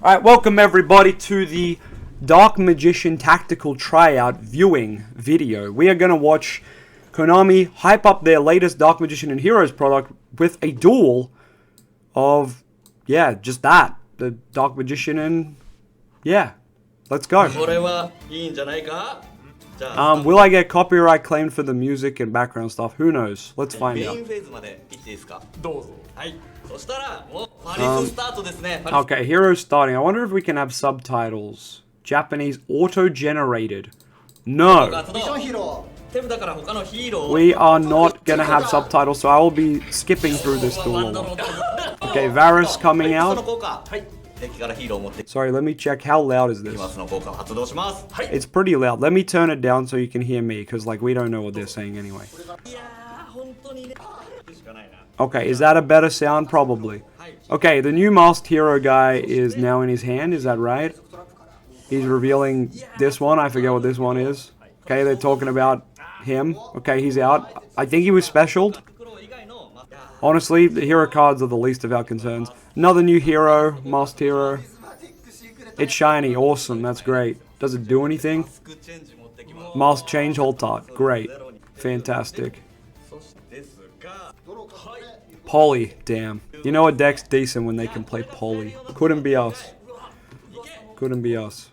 Alright, welcome everybody to the Dark Magician Tactical Tryout viewing video. We are going to watch Konami hype up their latest Dark Magician and Heroes product with a duel of, yeah, just that. The Dark Magician and, yeah, let's go. Will I get copyright claimed for the music and background stuff? Who knows? Let's find out. Okay, heroes starting. I wonder if we can have subtitles. Japanese auto-generated. No. We are not gonna have subtitles, so I will be skipping through this duel. Okay, Varus coming out. Sorry, let me check. How loud is this? It's pretty loud. Let me turn it down so you can hear me, because like we don't know what they're saying anyway. Okay, is that a better sound? Probably. Okay, the new masked hero guy is now in his hand, is that right? He's revealing this one, I forget what this one is. Okay, they're talking about him. Okay, he's out. I think he was specialed. Honestly, the hero cards are the least of our concerns. Another new hero, masked hero. It's shiny, awesome, that's great. Does it do anything? Mask change, hold art, great. Fantastic. Poly, damn. You know a deck's decent when they can play Poly. Couldn't be us. Couldn't be us.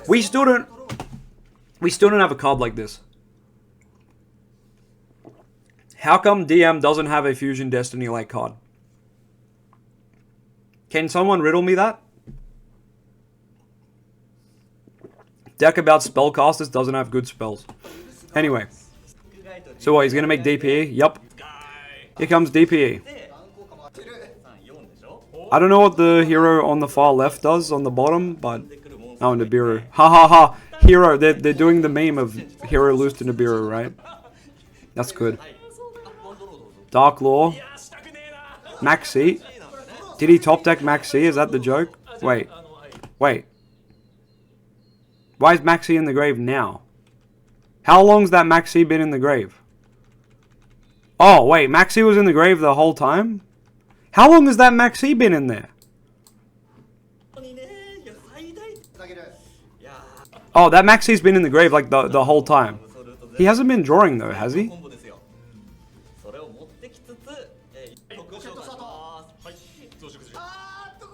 We still don't have a card like this. How come DM doesn't have a Fusion Destiny like card? Can someone riddle me that? Deck about spellcasters doesn't have good spells. Anyway. So what, he's gonna make DPE? Yup. Here comes DPE. I don't know what the hero on the far left does on the bottom, but... Oh, Nibiru. Ha ha ha! Hero, they're doing the meme of hero lose to Nibiru, right? That's good. Dark Law. Maxi. Did he top deck Maxi? Is that the joke? Wait. Wait. Why is Maxi in the grave now? How long's that Maxi been in the grave? Oh, wait. Maxi was in the grave the whole time? How long has that Maxi been in there? Oh, that Maxi's been in the grave like the whole time. He hasn't been drawing though, has he?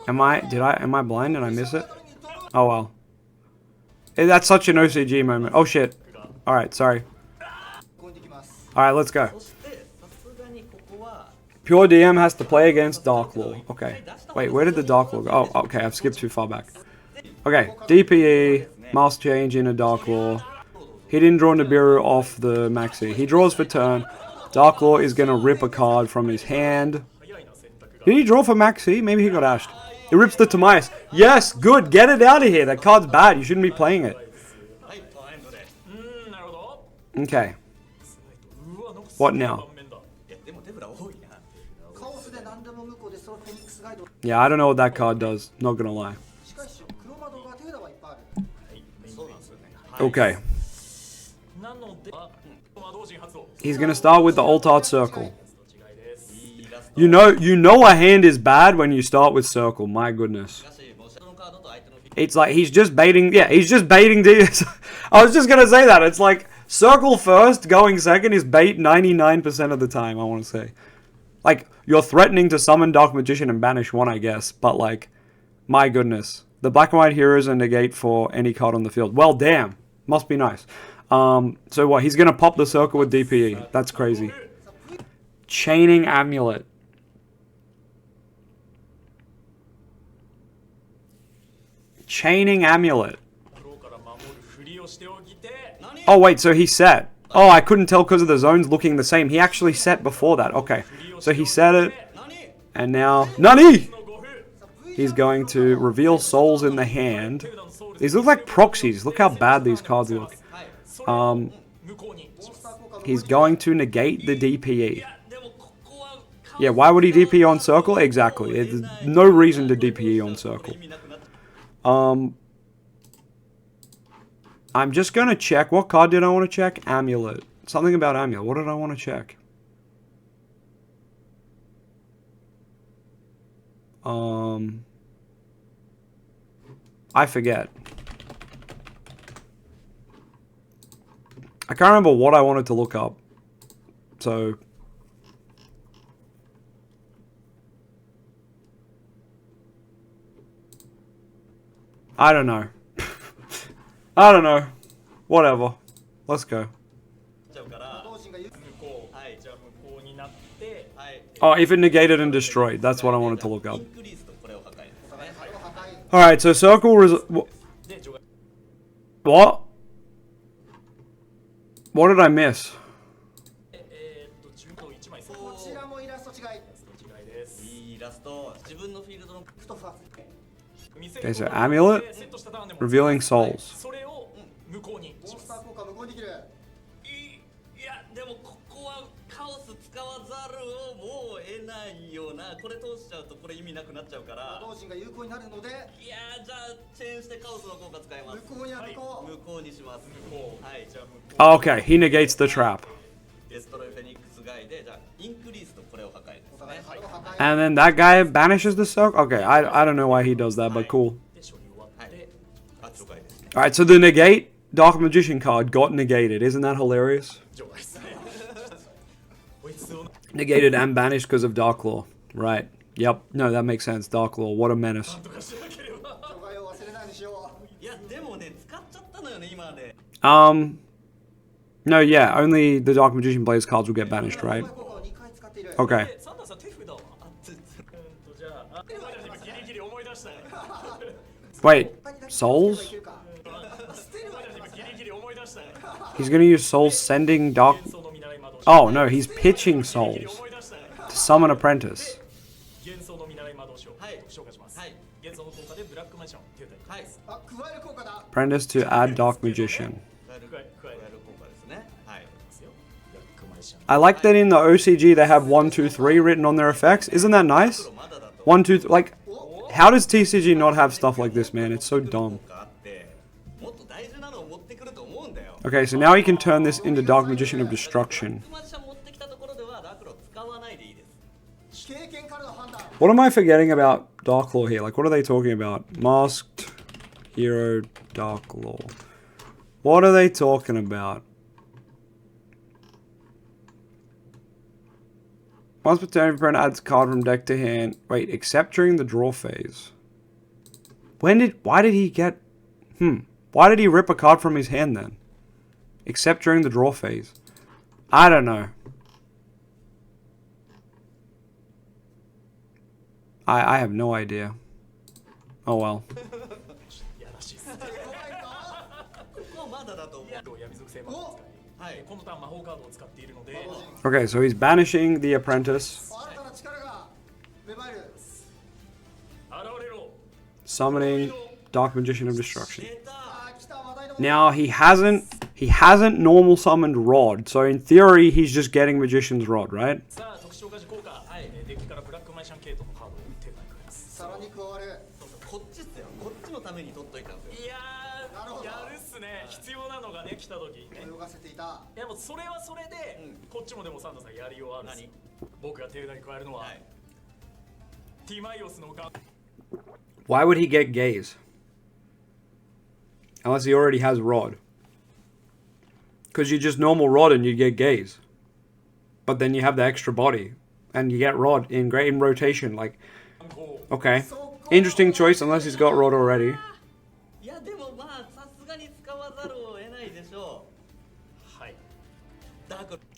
Am I blind? Did I miss it? Oh well. That's such an OCG moment. Oh shit. Alright, sorry. Alright, let's go. Pure DM has to play against Dark Law. Okay. Wait, where did the Dark Law go? Oh, okay, I've skipped too far back. Okay, DPE, mask change in a Dark Law. He didn't draw Nibiru off the Maxi. He draws for turn. Dark Law is gonna rip a card from his hand. Did he draw for Maxi? Maybe he got ashed. He rips the Tamias. Yes, good. Get it out of here. That card's bad. You shouldn't be playing it. Okay. What now? Yeah, I don't know what that card does. Not gonna lie. Okay. He's gonna start with the alt art circle. You know a hand is bad when you start with circle, my goodness. It's like he's just baiting, yeah, he's just baiting DS. I was just gonna say that. It's like circle first, going second is bait 99% of the time, I want to say. Like, you're threatening to summon Dark Magician and banish one, I guess, but like, my goodness. The black and white heroes are negate for any card on the field. Well, damn. Must be nice. So what, he's gonna pop the circle with DPE. That's crazy. Chaining Amulet. Chaining Amulet. Oh wait, so he set. Oh, I couldn't tell because of the zones looking the same. He actually set before that. Okay, so he set it, and now Nani! He's going to reveal souls in the hand. These look like proxies. Look how bad these cards look. He's going to negate the DPE. Yeah, why would he DPE on circle? Exactly. There's no reason to DPE on circle. I'm just going to check. What card did I want to check? Amulet. Something about Amulet. What did I want to check? I forget. I can't remember what I wanted to look up. So... I don't know. I don't know. Whatever. Let's go. Oh, if it negated and destroyed. That's what I wanted to look up. Alright, so circle... What? What did I miss? Okay, so amulet, revealing souls. Oh, okay, he negates the trap. And then that guy banishes the circle? Okay, I don't know why he does that, but cool. Alright, so the negate Dark Magician card got negated. Isn't that hilarious? Negated and banished because of Dark Law. Right. Yep. No, that makes sense. Dark Law. What a menace. No, yeah. Only the Dark Magician player's cards will get banished, right? Okay. Wait. Souls? He's gonna use souls sending Dark... Oh, no. He's pitching souls to summon Apprentice. Apprentice to add Dark Magician. I like that in the OCG they have 1, 2, 3 written on their effects. Isn't that nice? 1, 2, like, how does TCG not have stuff like this, man? It's so dumb. Okay, so now he can turn this into Dark Magician of Destruction. What am I forgetting about Dark Law here? Like, what are they talking about? Masked Hero Dark Law. What are they talking about? Once per turn, opponent adds a card from deck to hand. Wait, except during the draw phase. Why did he get... Why did he rip a card from his hand then? Except during the draw phase. I don't know. I have no idea. Oh well. Okay, so he's banishing the Apprentice. Summoning Dark Magician of Destruction. Now he hasn't normal summoned Rod, so in theory he's just getting Magician's Rod, right? Why would he get Gaze? Unless he already has Rod. Because you just normal Rod and you get Gaze. But then you have the extra body. And you get Rod in rotation. Like, okay. Interesting choice unless he's got Rod already.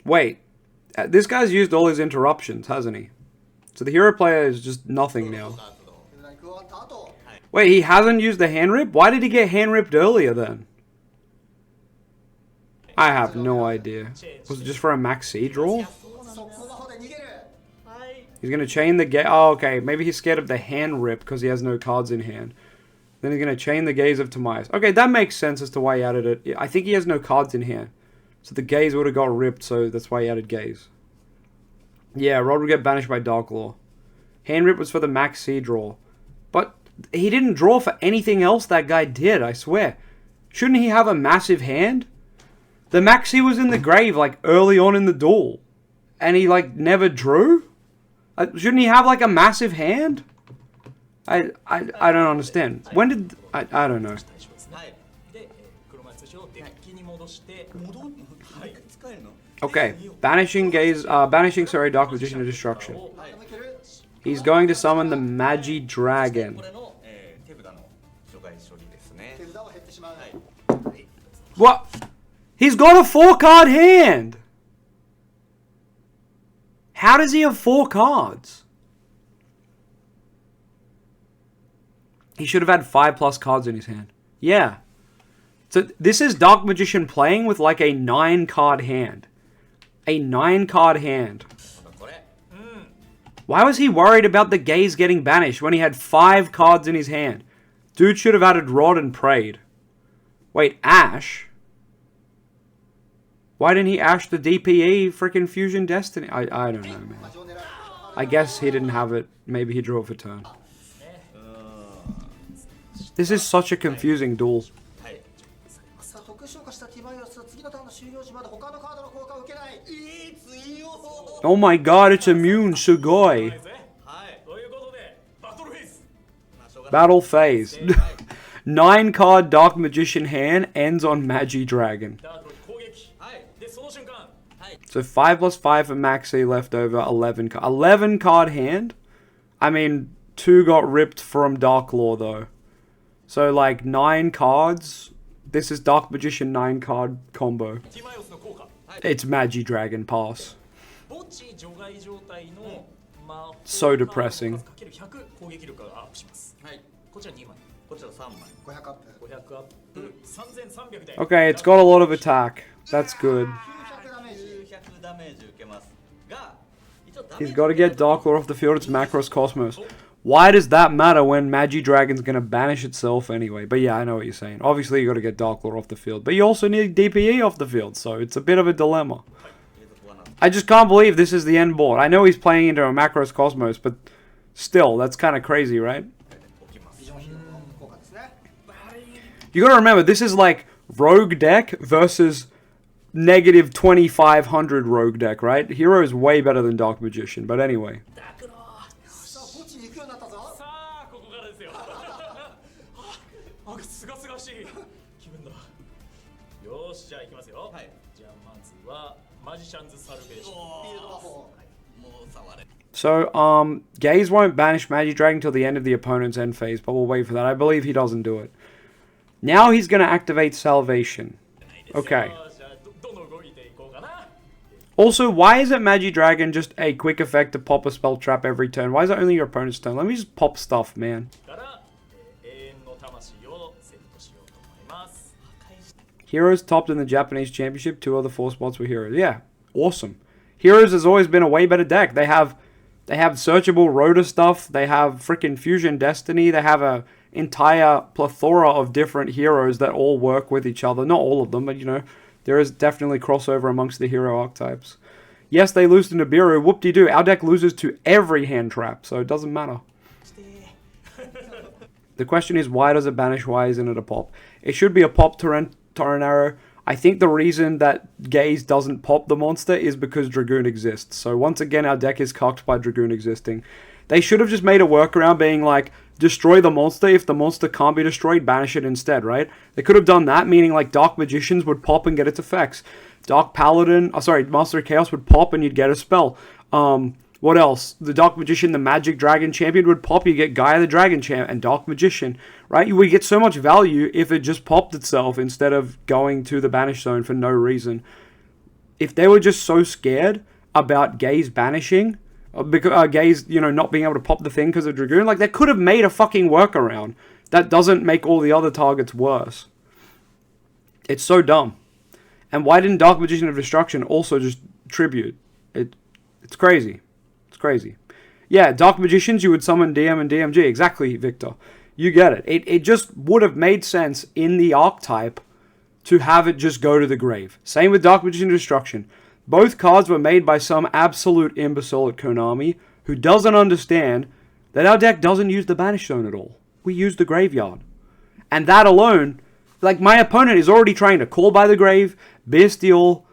Wait. This guy's used all his interruptions, hasn't he? So the hero player is just nothing now. Wait, he hasn't used the hand rip? Why did he get hand ripped earlier then? I have no idea. Was it just for a max C draw? He's going to chain the gaze. Oh, okay. Maybe he's scared of the hand rip because he has no cards in hand. Then he's going to chain the gaze of Timaeus. Okay, that makes sense as to why he added it. I think he has no cards in hand. So the gaze would have got ripped, so that's why he added gaze. Yeah, Rod would get banished by Dark Law. Hand rip was for the max C draw. But he didn't draw for anything else that guy did, I swear. Shouldn't he have a massive hand? The max C was in the grave, like, early on in the duel. And he, like, never drew? Shouldn't he have, like, a massive hand? I don't understand. When did I don't know. Okay, banishing Dark Magician of Destruction. He's going to summon the Magi Dragon. What? He's got a 4-card hand! How does he have 4 cards? He should have had 5+ cards in his hand. Yeah. So this is Dark Magician playing with like a 9-card hand. A 9-card hand. Why was he worried about the gaze getting banished when he had 5 cards in his hand? Dude should have added Rod and prayed. Wait, Ash? Why didn't he Ash the DPE freaking Fusion Destiny? I don't know, man. I guess he didn't have it. Maybe he drew it for turn. This is such a confusing duel. Oh my god, it's immune, Sugoi. Battle phase. 9-card Dark Magician hand ends on Magi Dragon. So 5+5 for Maxi left over 11 card hand. I mean, 2 got ripped from Dark Law though. So like 9 cards. This is Dark Magician 9-card combo. It's Magi Dragon pass. So depressing. Okay, it's got a lot of attack. That's good. He's got to get Dark Lord off the field. It's Macros Cosmos. Why does that matter when Magi Dragon's going to banish itself anyway? But yeah, I know what you're saying. Obviously, you got to get Dark Lord off the field. But you also need DPE off the field. So it's a bit of a dilemma. I just can't believe this is the end board. I know he's playing into a Macros Cosmos, but still, that's kind of crazy, right? You got to remember, this is like Rogue deck versus negative 2500 Rogue deck, right? Hero is way better than Dark Magician, but anyway. So, Gaze won't banish Magi Dragon until the end of the opponent's end phase, but we'll wait for that. I believe he doesn't do it. Now he's going to activate Salvation. Okay. Also, why isn't Magi Dragon just a quick effect to pop a spell trap every turn? Why is it only your opponent's turn? Let me just pop stuff, man. Heroes topped in the Japanese Championship. 2 other 4 spots were Heroes. Yeah, awesome. Heroes has always been a way better deck. They have searchable Rhoda stuff. They have freaking Fusion Destiny. They have a entire plethora of different heroes that all work with each other. Not all of them, but you know, there is definitely crossover amongst the hero archetypes. Yes, they lose to Nibiru. Whoop-de-doo. Our deck loses to every hand trap, so it doesn't matter. The question is, why does it banish? Why isn't it a pop? It should be a pop Tornado. I think the reason that Gaze doesn't pop the monster is because Dragoon exists. So once again, our deck is cucked by Dragoon existing. They should have just made a workaround being like, destroy the monster. If the monster can't be destroyed, banish it instead, right? They could have done that, meaning like Dark Magicians would pop and get its effects. Dark Paladin, Master of Chaos would pop and you'd get a spell. What else? The Dark Magician, the Magic Dragon Champion would pop, you get Gaia the Dragon Champ and Dark Magician, right? You would get so much value if it just popped itself instead of going to the banish zone for no reason. If they were just so scared about Gaze banishing, because Gaze, you know, not being able to pop the thing because of Dragoon, like they could have made a fucking workaround that doesn't make all the other targets worse. It's so dumb. And why didn't Dark Magician of Destruction also just tribute? It's crazy. It's crazy. Yeah, Dark Magicians, you would summon DM and DMG. Exactly, Victor. You get it. It just would have made sense in the archetype to have it just go to the grave. Same with Dark Magician of Destruction. Both cards were made by some absolute imbecile at Konami who doesn't understand that our deck doesn't use the Banish Zone at all. We use the Graveyard. And that alone, like my opponent is already trying to call by the grave, Bestial,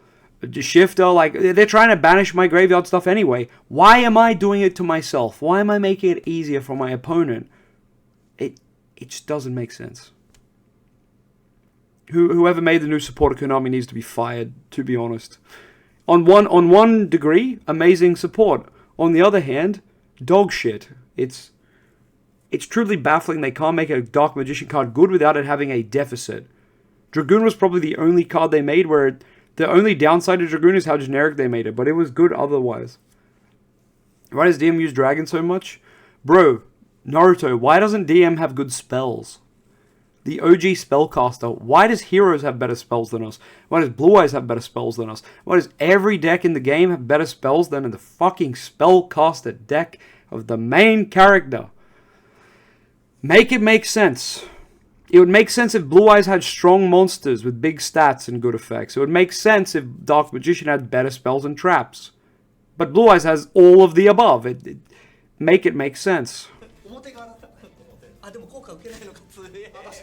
Shifter, like they're trying to banish my graveyard stuff anyway. Why am I doing it to myself? Why am I making it easier for my opponent It just doesn't make sense. Whoever made the new support of Konami needs to be fired, to be honest. On one degree, amazing support. On the other hand, dog shit. It's truly baffling they can't make a Dark Magician card good without it having a deficit. Dragoon was probably the only card they made where the only downside to Dragoon is how generic they made it, but it was good otherwise. Why does DM use Dragon so much? Bro, Naruto, why doesn't DM have good spells? The OG spellcaster, why does Heroes have better spells than us? Why does Blue Eyes have better spells than us? Why does every deck in the game have better spells than in the fucking spellcaster deck of the main character? Make it make sense. It would make sense if Blue Eyes had strong monsters with big stats and good effects. It would make sense if Dark Magician had better spells and traps. But Blue Eyes has all of the above. Make it make sense.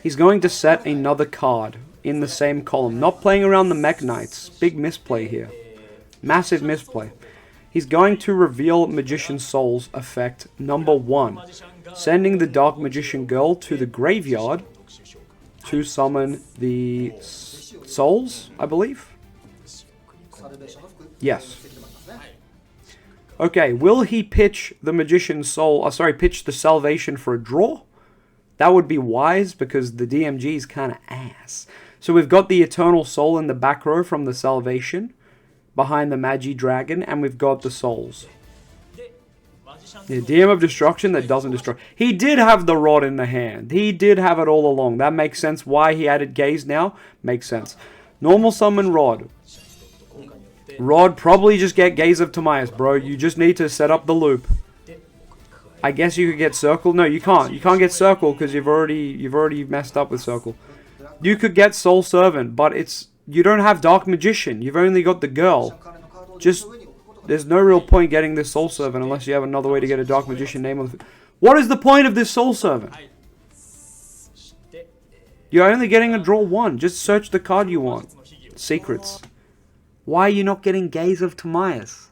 He's going to set another card in the same column. Not playing around the Mech Knights. Big misplay here. Massive misplay. He's going to reveal Magician Souls effect number 1. Sending the Dark Magician Girl to the graveyard to summon the souls, I believe. Yes. Okay, will he pitch the Magician Soul, pitch the Salvation for a draw? That would be wise because the DMG is kind of ass. So we've got the Eternal Soul in the back row from the Salvation behind the Magi Dragon, and we've got the Souls. The DM of Destruction that doesn't destroy. He did have the Rod in the hand. He did have it all along. That makes sense. Why he added Gaze now makes sense. Normal summon Rod. Rod, probably just get Gaze of Timaeus, bro. You just need to set up the loop. I guess you could get Circle. No, you can't. You can't get Circle because you've already messed up with Circle. You could get Soul Servant, but you don't have Dark Magician. You've only got the girl. There's no real point getting this Soul Servant unless you have another way to get a Dark Magician name on the... What is the point of this Soul Servant? You're only getting a draw 1. Just search the card you want. Secrets. Why are you not getting Gaze of Timaeus?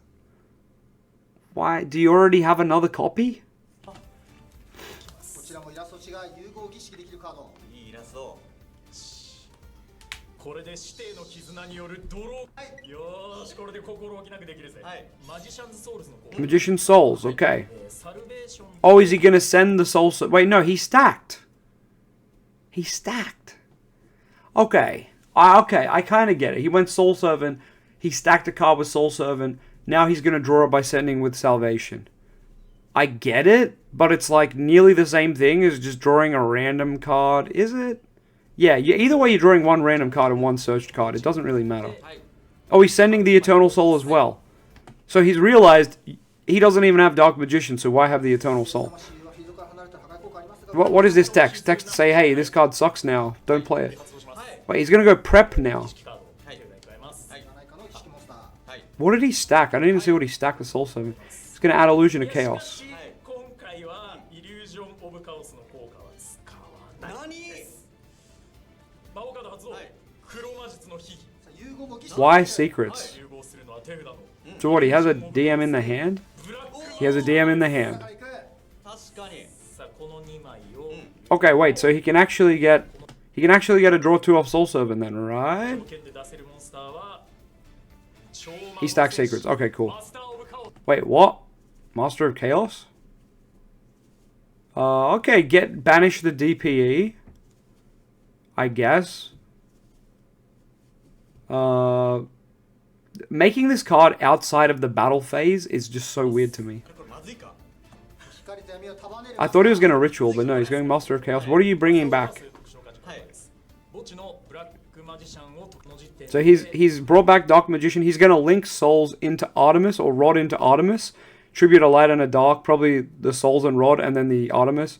Why? Do you already have another copy? Magician Souls, okay. Oh, is he gonna send the Soul Servant? Wait, no, he stacked. He stacked. Okay. Okay, I kind of get it. He went Soul Servant. He stacked a card with Soul Servant. Now he's going to draw it by sending with Salvation. I get it, but it's like nearly the same thing as just drawing a random card. Is it? Yeah, either way you're drawing one random card and one searched card. It doesn't really matter. Oh, he's sending the Eternal Soul as well. So he's realized he doesn't even have Dark Magician, so why have the Eternal Soul? What is this text? Text to say, hey, this card sucks now. Don't play it. Wait, he's going to go prep now. What did he stack? I didn't even see what he stacked with Soul Servant. He's going to add Illusion of Chaos. Why Secrets? So what, he has a DM in the hand? He has a DM in the hand. Okay, wait, so he can actually get a draw 2 off Soul Servant then, right? He stacks Secrets. Okay, cool. Wait, what? Master of Chaos? Okay, banish the DPE. I guess. Making this card outside of the battle phase is just so weird to me. I thought he was going to Ritual, but no, he's going Master of Chaos. What are you bringing back? So he's brought back Dark Magician. He's going to link Souls into Artemis, or Rod into Artemis. Tribute a Light and a Dark, probably the Souls and Rod, and then the Artemis.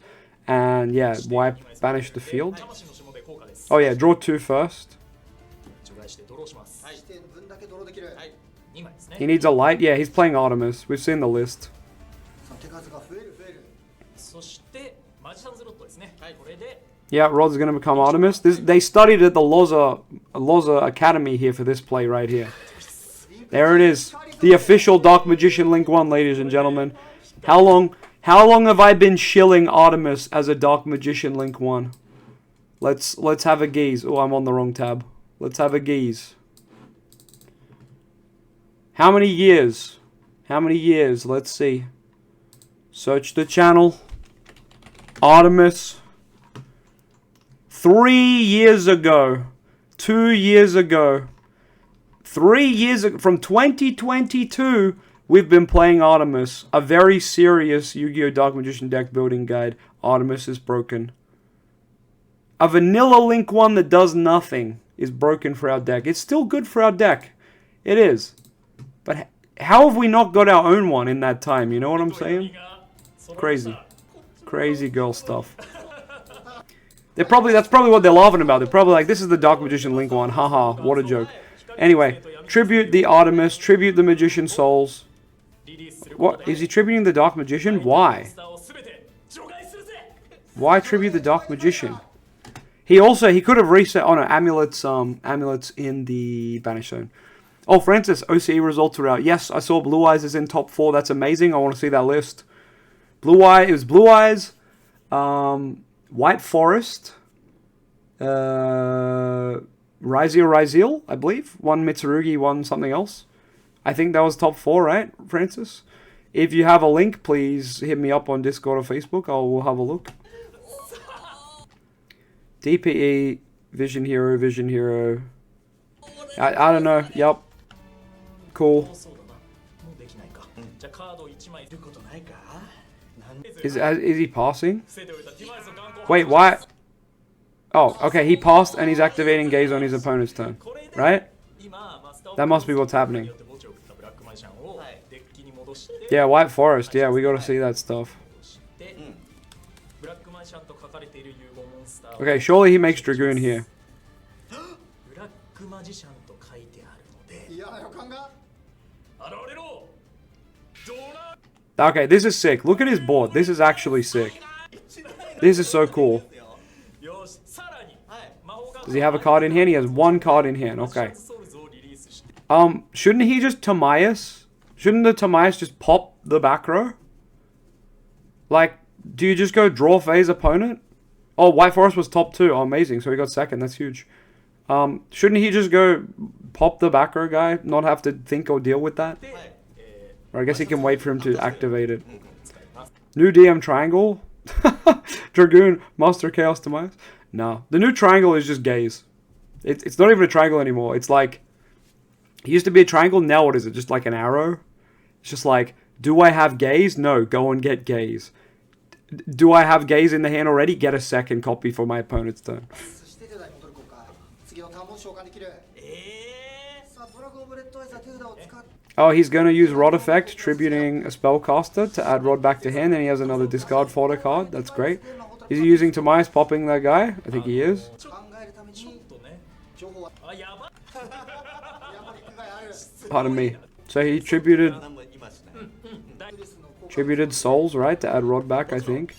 And yeah, wipe, banish the field. Oh yeah, draw 2 first. He needs a Light. Yeah, he's playing Artemis. We've seen the list. Yeah, Rod's going to become Artemis. They studied at the LOZA Academy here for this play right here. There it is. The official Dark Magician Link 1, ladies and gentlemen. How long How long have I been shilling Artemis as a Dark Magician Link 1? Let's have a geese. Oh, I'm on the wrong tab. Let's have a geese. How many years? How many years? Let's see. Search the channel. Artemis. 3 years ago. 2 years ago. 3 years ago. From 2022, we've been playing Artemis. A very serious Yu-Gi-Oh! Dark Magician deck building guide. Artemis is broken. A vanilla Link 1 that does nothing is broken for our deck. It's still good for our deck. It is. But how have we not got our own one in that time? You know what I'm saying? Crazy. Crazy girl stuff. That's probably what they're laughing about. They're probably like, this is the Dark Magician Link 1. Haha, what a joke. Anyway, tribute the Artemis, tribute the Magician Souls. What? Is he tributing the Dark Magician? Why? Why tribute the Dark Magician? He could have reset, oh no, amulets in the Banish Zone. Oh, Francis, OCE results are out. Yes, I saw Blue Eyes is in top 4. That's amazing. I want to see that list. It was Blue Eyes, White Forest, Ryziel, I believe. One Mitsurugi, one something else. I think that was top 4, right, Francis? If you have a link, please hit me up on Discord or Facebook. We'll have a look. DPE, Vision Hero. I don't know. Yup. Cool. Is he passing? Wait, why? Oh, okay, he passed and he's activating gaze on his opponent's turn. Right? That must be what's happening. Yeah, White Forest. Yeah, we gotta see that stuff. Okay, surely he makes Dragoon here. Okay, this is sick. Look at his board. This is actually sick. This is so cool. Does he have a card in hand? He has 1 card in hand. Okay. Shouldn't he just Tamias? Shouldn't the Tamias just pop the back row? Like, do you just go draw phase opponent? Oh, White Forest was top 2. Oh, amazing. So he got second. That's huge. Shouldn't he just go pop the back row guy? Not have to think or deal with that? Or I guess he can wait for him to activate it. New DM Triangle? Dragoon, Master Chaos Tamias? No. The new triangle is just gaze. It's not even a triangle anymore. It's like... It used to be a triangle. Now what is it? Just like an arrow? It's just like, do I have gaze? No, go and get gaze. Do I have gaze in the hand already? Get a second copy for my opponent's turn. Oh, he's going to use Rod Effect, tributing a spellcaster to add Rod back to hand, and he has another discard fodder card. That's great. Is he using Tamias popping that guy? I think he is. Pardon me. So he tributed Souls, right, to add Rod back, I think.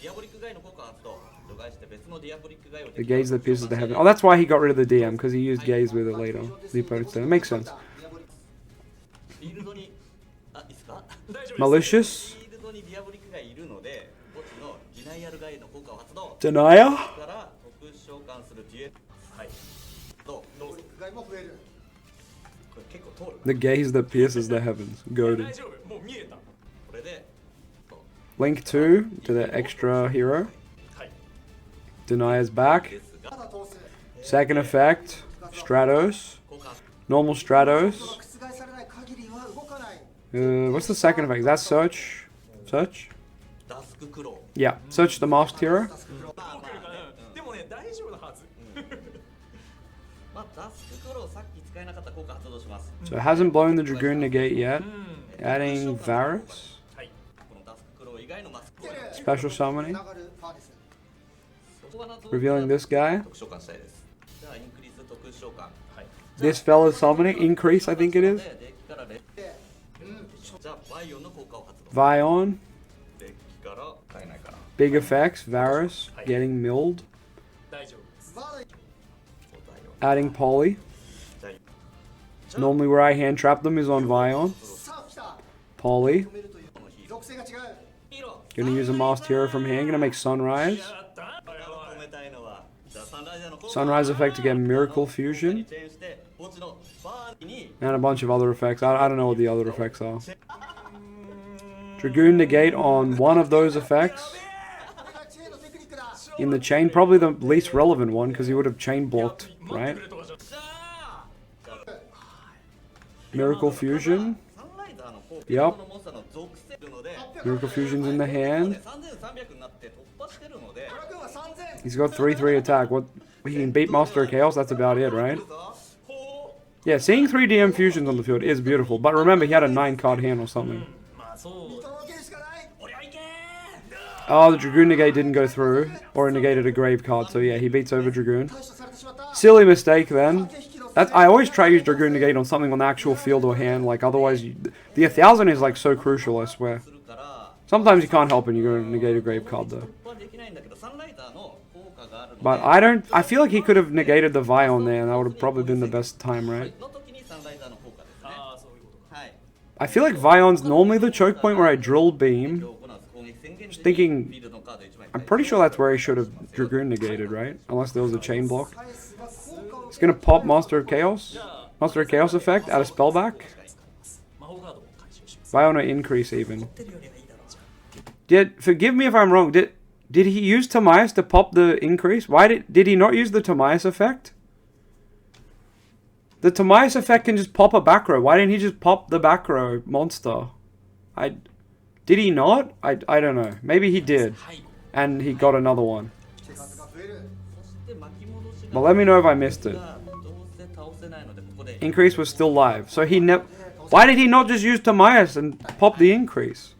The gaze that pierces the heaven. Oh, that's why he got rid of the DM, because he used gaze with it later. The opponent's turn. It makes sense. Malicious. Denier. The gaze that pierces the heavens. Goaded. Link 2 to the extra hero. Denier's back. Second effect. Stratos. Normal Stratos. What's the second effect? Is that search? Search? Yeah. Search the masked hero. So it hasn't blown the Dragoon Negate yet. Adding Varus. Special summoning. Revealing this guy. This fella's summoning. Increase, I think it is. Vion. Big effects. Varus. Getting milled. Adding Poly. Normally where I hand trap them is on Vion. Poly. Gonna use a masked hero from here. Gonna make Sunrise. Sunrise effect to get Miracle Fusion. And a bunch of other effects. I don't know what the other effects are. Dragoon negate on one of those effects. In the chain, probably the least relevant one because he would have chain blocked, right? Miracle Fusion. Yep. Miracle Fusion's in the hand. He's got 3/3 attack. What? He can beat Master of Chaos, that's about it, right? Yeah, seeing 3 DM fusions on the field is beautiful. But remember, he had a 9-card hand or something. Oh, the Dragoon negate didn't go through. Or it negated a grave card, so yeah, he beats over Dragoon. Silly mistake then. I always try to use Dragoon negate on something on the actual field or hand, like otherwise the 1000 is like so crucial, I swear. Sometimes you can't help it, you're going to negate a grave card though. But I feel like he could have negated the Vion there and that would have probably been the best time, right? I feel like Vion's normally the choke point where I drill beam. Just thinking, I'm pretty sure that's where he should have Dragoon negated, right? Unless there was a chain block. He's gonna pop Master of Chaos. Master of Chaos effect, add a spell back. Vion increase even. Forgive me if I'm wrong, did he use Timaeus to pop the increase? Why did he not use the Timaeus effect? The Timaeus effect can just pop a back row. Why didn't he just pop the back row monster? Did he not? I don't know. Maybe he did. And he got another one. But let me know if I missed it. Increase was still live. So he never... Why did he not just use Timaeus and pop the increase?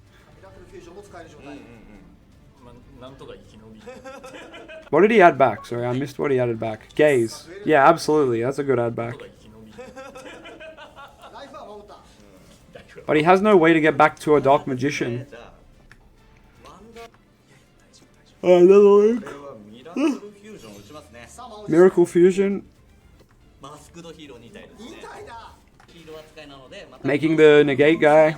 What did he add back? Sorry, I missed what he added back. Gaze. Yeah, absolutely. That's a good add back. But he has no way to get back to a Dark Magician. Another look. Miracle Fusion. Making the negate guy.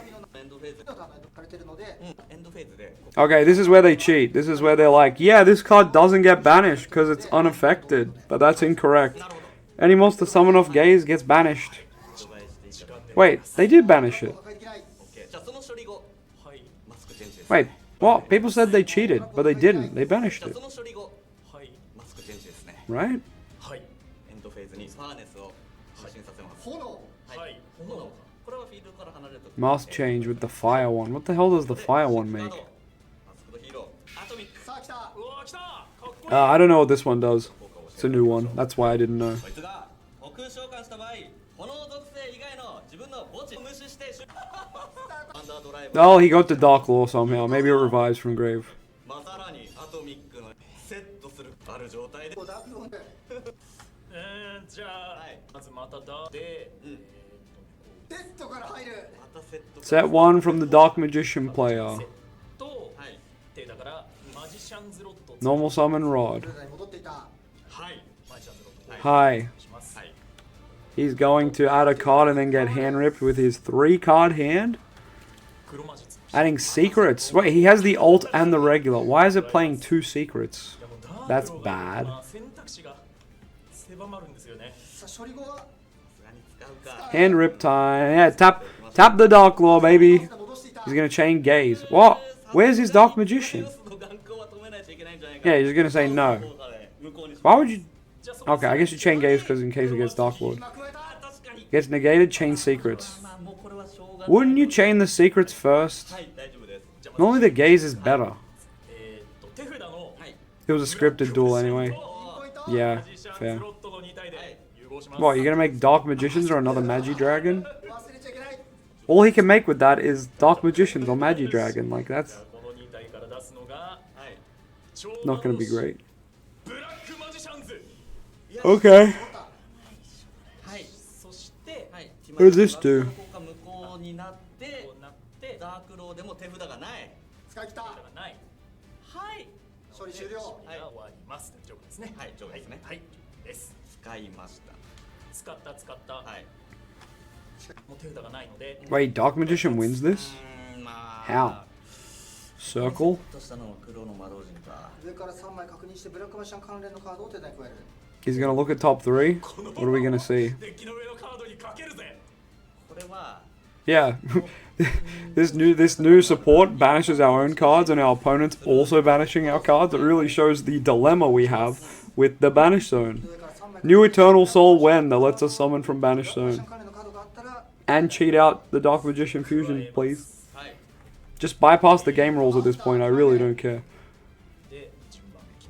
Okay, this is where they cheat. This is where they're like, yeah, this card doesn't get banished because it's unaffected. But that's incorrect. Any monster summon off Gaze gets banished. Wait, they did banish it. Wait, what? People said they cheated, but they didn't. They banished it. Right? Mask change with the fire one. What the hell does the fire one make? I don't know what this one does. It's a new one. That's why I didn't know. Oh, he got the Dark Law somehow. Maybe it revives from grave. Set 1 from the Dark Magician player. Normal summon Rod. Hi. He's going to add a card and then get hand ripped with his 3-card hand. Adding secrets. Wait, he has the alt and the regular. Why is it playing 2 secrets? That's bad. Hand rip time. Yeah, tap the Dark Law, baby. He's gonna chain Gaze. What? Where's his Dark Magician? Yeah, he's gonna say no. Why would you? Okay, I guess you chain Gaze because in case it gets Dark Lord. Gets negated, chain secrets. Wouldn't you chain the secrets first? Normally the Gaze is better. It was a scripted duel anyway. Yeah, fair. What, you're gonna make Dark Magicians or another Magi Dragon? All he can make with that is Dark Magicians or Magi Dragon. Like, that's not gonna be great. Okay. What does this do? Wait, Dark Magician wins this? How? Circle. He's gonna look at top 3. What are we gonna see? Yeah. This new support banishes our own cards and our opponents also banishing our cards. It really shows the dilemma we have with the Banish Zone. New Eternal Soul when that lets us summon from Banish Zone. And cheat out the Dark Magician Fusion, please. Just bypass the game rules at this point, I really don't care.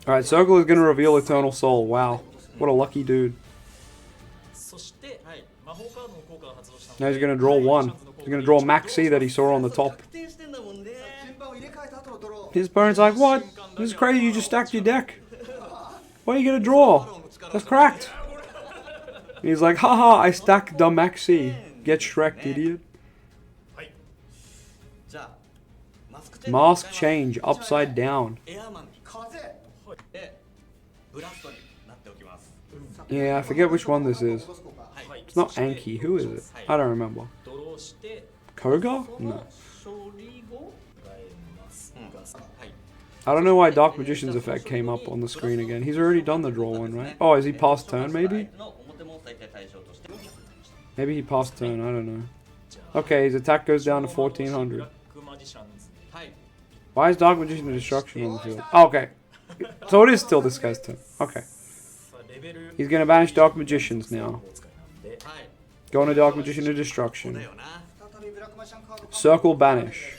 Alright, Circle is going to reveal Eternal Soul. Wow. What a lucky dude. Now he's going to draw 1. He's going to draw Maxi that he saw on the top. His opponent's like, what? This is crazy, you just stacked your deck. Why are you going to draw? That's cracked. And he's like, haha, I stacked the Maxi. Get Shrek'd, idiot. Mask change, upside down. Yeah, I forget which one this is. It's not Anki. Who is it? I don't remember. Koga? No. I don't know why Dark Magician's effect came up on the screen again. He's already done the draw one, right? Oh, is he past turn, maybe? Maybe he passed turn, I don't know. Okay, his attack goes down to 1400. Why is Dark Magician a destruction on the field? Oh, okay. So it is still this guy's turn. Okay. He's gonna banish Dark Magicians now. Go on a Dark Magician to destruction. Circle banish.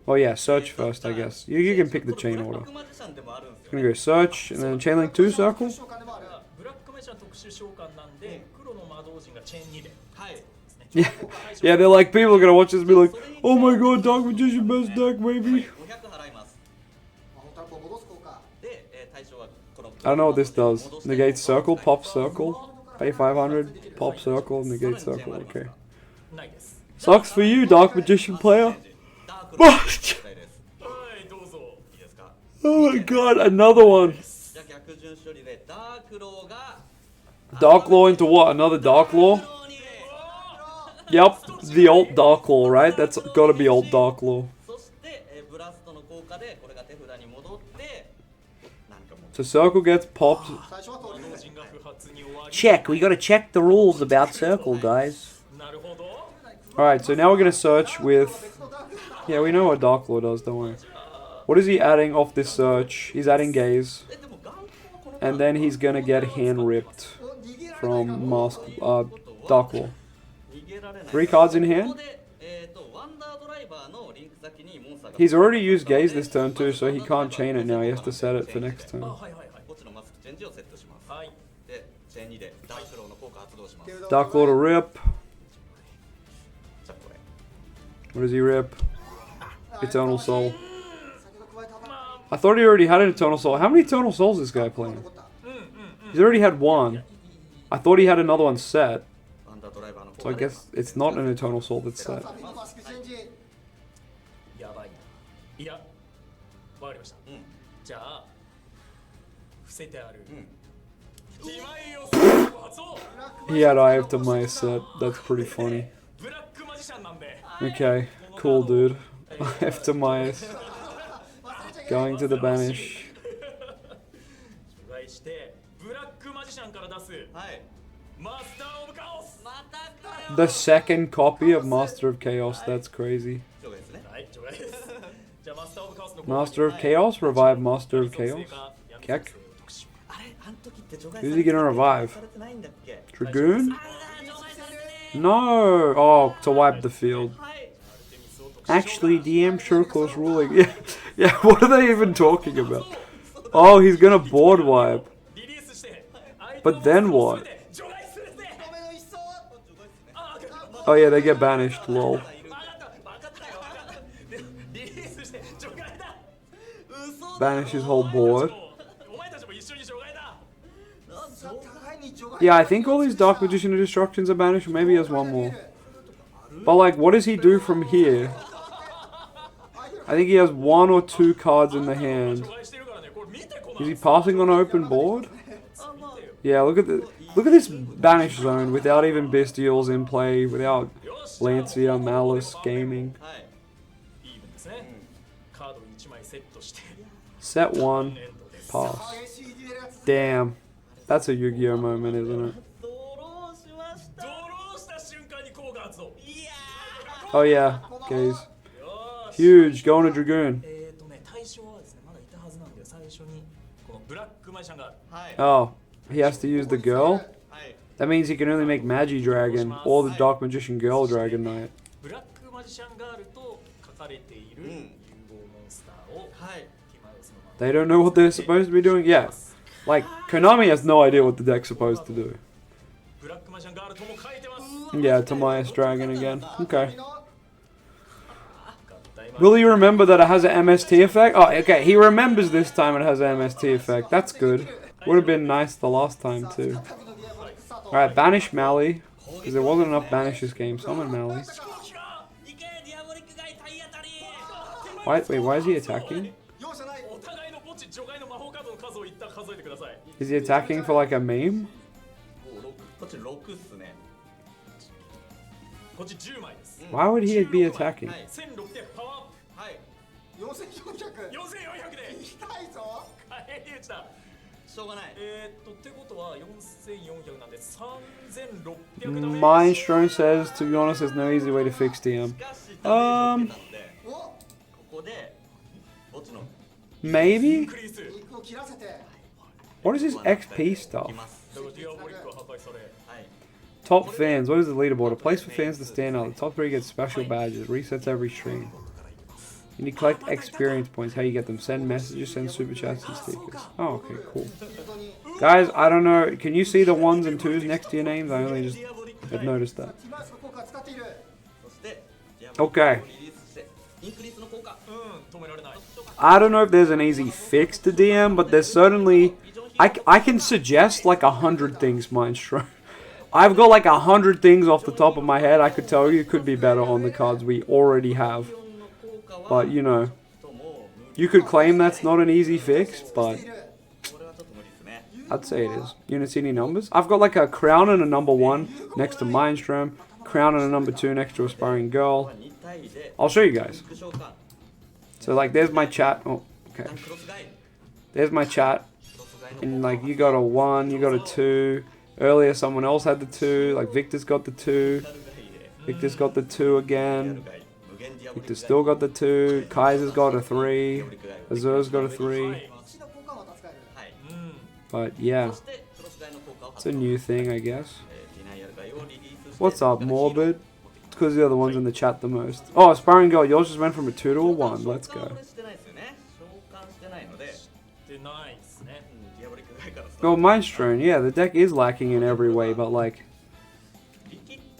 Oh yeah, search first, I guess. You can pick the chain order. It's gonna go search, and then chain link 2 circle. Yeah, yeah, they're like, people are gonna watch this and be like, oh my god, Dark Magician best deck, maybe. I don't know what this does. Negate circle, pop circle, pay 500, pop circle, negate circle, okay. Sucks for you, Dark Magician player. Oh my god, another one. Dark Law into what? Another Dark Law? Yep, the alt Dark Law, right? That's gotta be alt Dark Law. So Circle gets popped. Check, we gotta check the rules about Circle, guys. Alright, so now we're gonna search with... Yeah, we know what Dark Law does, don't we? What is he adding off this search? He's adding Gaze. And then he's gonna get hand ripped from Mask, Dark Law. 3 cards in hand. He's already used Gaze this turn too, so he can't chain it now. He has to set it for next turn. Dark Law to rip. What does he rip? Eternal Soul. I thought he already had an Eternal Soul. How many Eternal Souls is this guy playing? He's already had 1. I thought he had another one set. So I guess it's not an Eternal Soul that's set. He had Eye of Maya set. That's pretty funny. Okay, cool dude. Eye of Maya. Going to the banish. The second copy of Master of Chaos, that's crazy. Master of Chaos? Revive Master of Chaos? Kek? Who's he gonna revive? Dragoon? No! Oh, to wipe the field. Actually, DM Circle is ruling. Yeah, yeah, what are they even talking about? Oh, he's gonna board wipe. But then what? Oh yeah, they get banished, lol. Banish his whole board. Yeah, I think all these Dark Magician Destructions are banished. Maybe he has one more. But like, what does he do from here? I think he has 1 or 2 cards in the hand. Is he passing on open board? Yeah, look at this banish zone without even Bestials in play, without Lancia, Malice, Gaming. Set 1, pass. Damn. That's a Yu-Gi-Oh moment, isn't it? Oh yeah, guys. Huge, going to Dragoon. Oh, he has to use the girl? That means he can only make Magi Dragon or the Dark Magician Girl Dragon Knight. They don't know what they're supposed to be doing? Yeah. Like, Konami has no idea what the deck's supposed to do. Yeah, Tomias Dragon again. Okay. Will he remember that it has an MST effect? Oh, okay. He remembers this time it has an MST effect. That's good. Would have been nice the last time, too. Alright, banish Mally. Because there wasn't enough banish this game. Summon Mally. Wait, why is he attacking? Is he attacking for like a meme? Why would he be attacking? Mindstone says, to be honest, there's no easy way to fix DM. Maybe? What is this XP stuff? Top fans. What is the leaderboard? A place for fans to stand out. The top 3 get special badges. Resets every stream. You need to collect experience points. How you get them? Send messages, send super chats and stickers. Oh, okay, cool. Guys, I don't know. Can you see the 1s and 2s next to your names? I only just have noticed that. Okay. I don't know if there's an easy fix to DM, but there's certainly... I can suggest like 100 things, Mindstone. I've got like 100 things off the top of my head I could tell you could be better on the cards we already have. But, you know, you could claim that's not an easy fix, but I'd say it is. Units any numbers? I've got like a crown and a number 1 next to Mindstone, crown and a number 2 next to Aspiring Girl. I'll show you guys. So like there's my chat. Oh, okay. There's my chat. And like you got a 1, you got a 2. Earlier someone else had the 2. Like Victor's got the 2. Victor's got the 2 again. Victor's still got the 2. Kaiser's got a 3. Azur's got a 3. But yeah. It's a new thing, I guess. What's up, Morbid? It's because the other one's in the chat the most. Oh, Aspiring Girl, yours just went from a 2 to a 1. Let's go. Oh, Mindstone, yeah, the deck is lacking in every way, but like,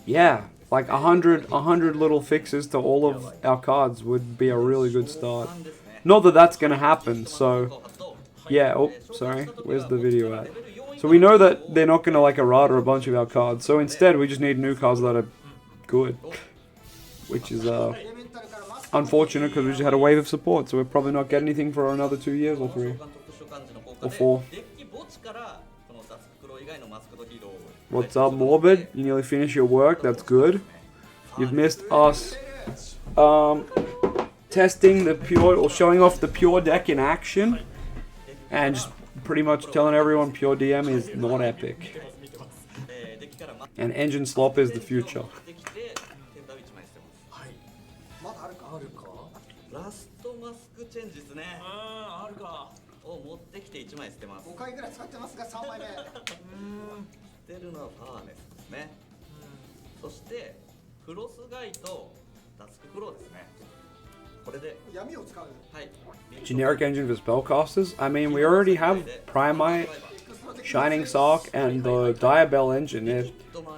yeah, like 100 little fixes to all of our cards would be a really good start. Not that that's gonna happen, so, yeah, oh, sorry, where's the video at? So we know that they're not gonna like errata a bunch of our cards, so instead we just need new cards that are good, which is, unfortunate because we just had a wave of support, so we're probably not getting anything for another 2 years or 3, or 4. What's up, Morbid? You nearly finished your work. That's good. You've missed us testing the pure, or showing off the pure deck in action, and just pretty much telling everyone pure DM is not epic, and engine slop is the future. Generic engine for spellcasters? I mean, we already have Primite, Shining Sark, and the Diabell engine. There's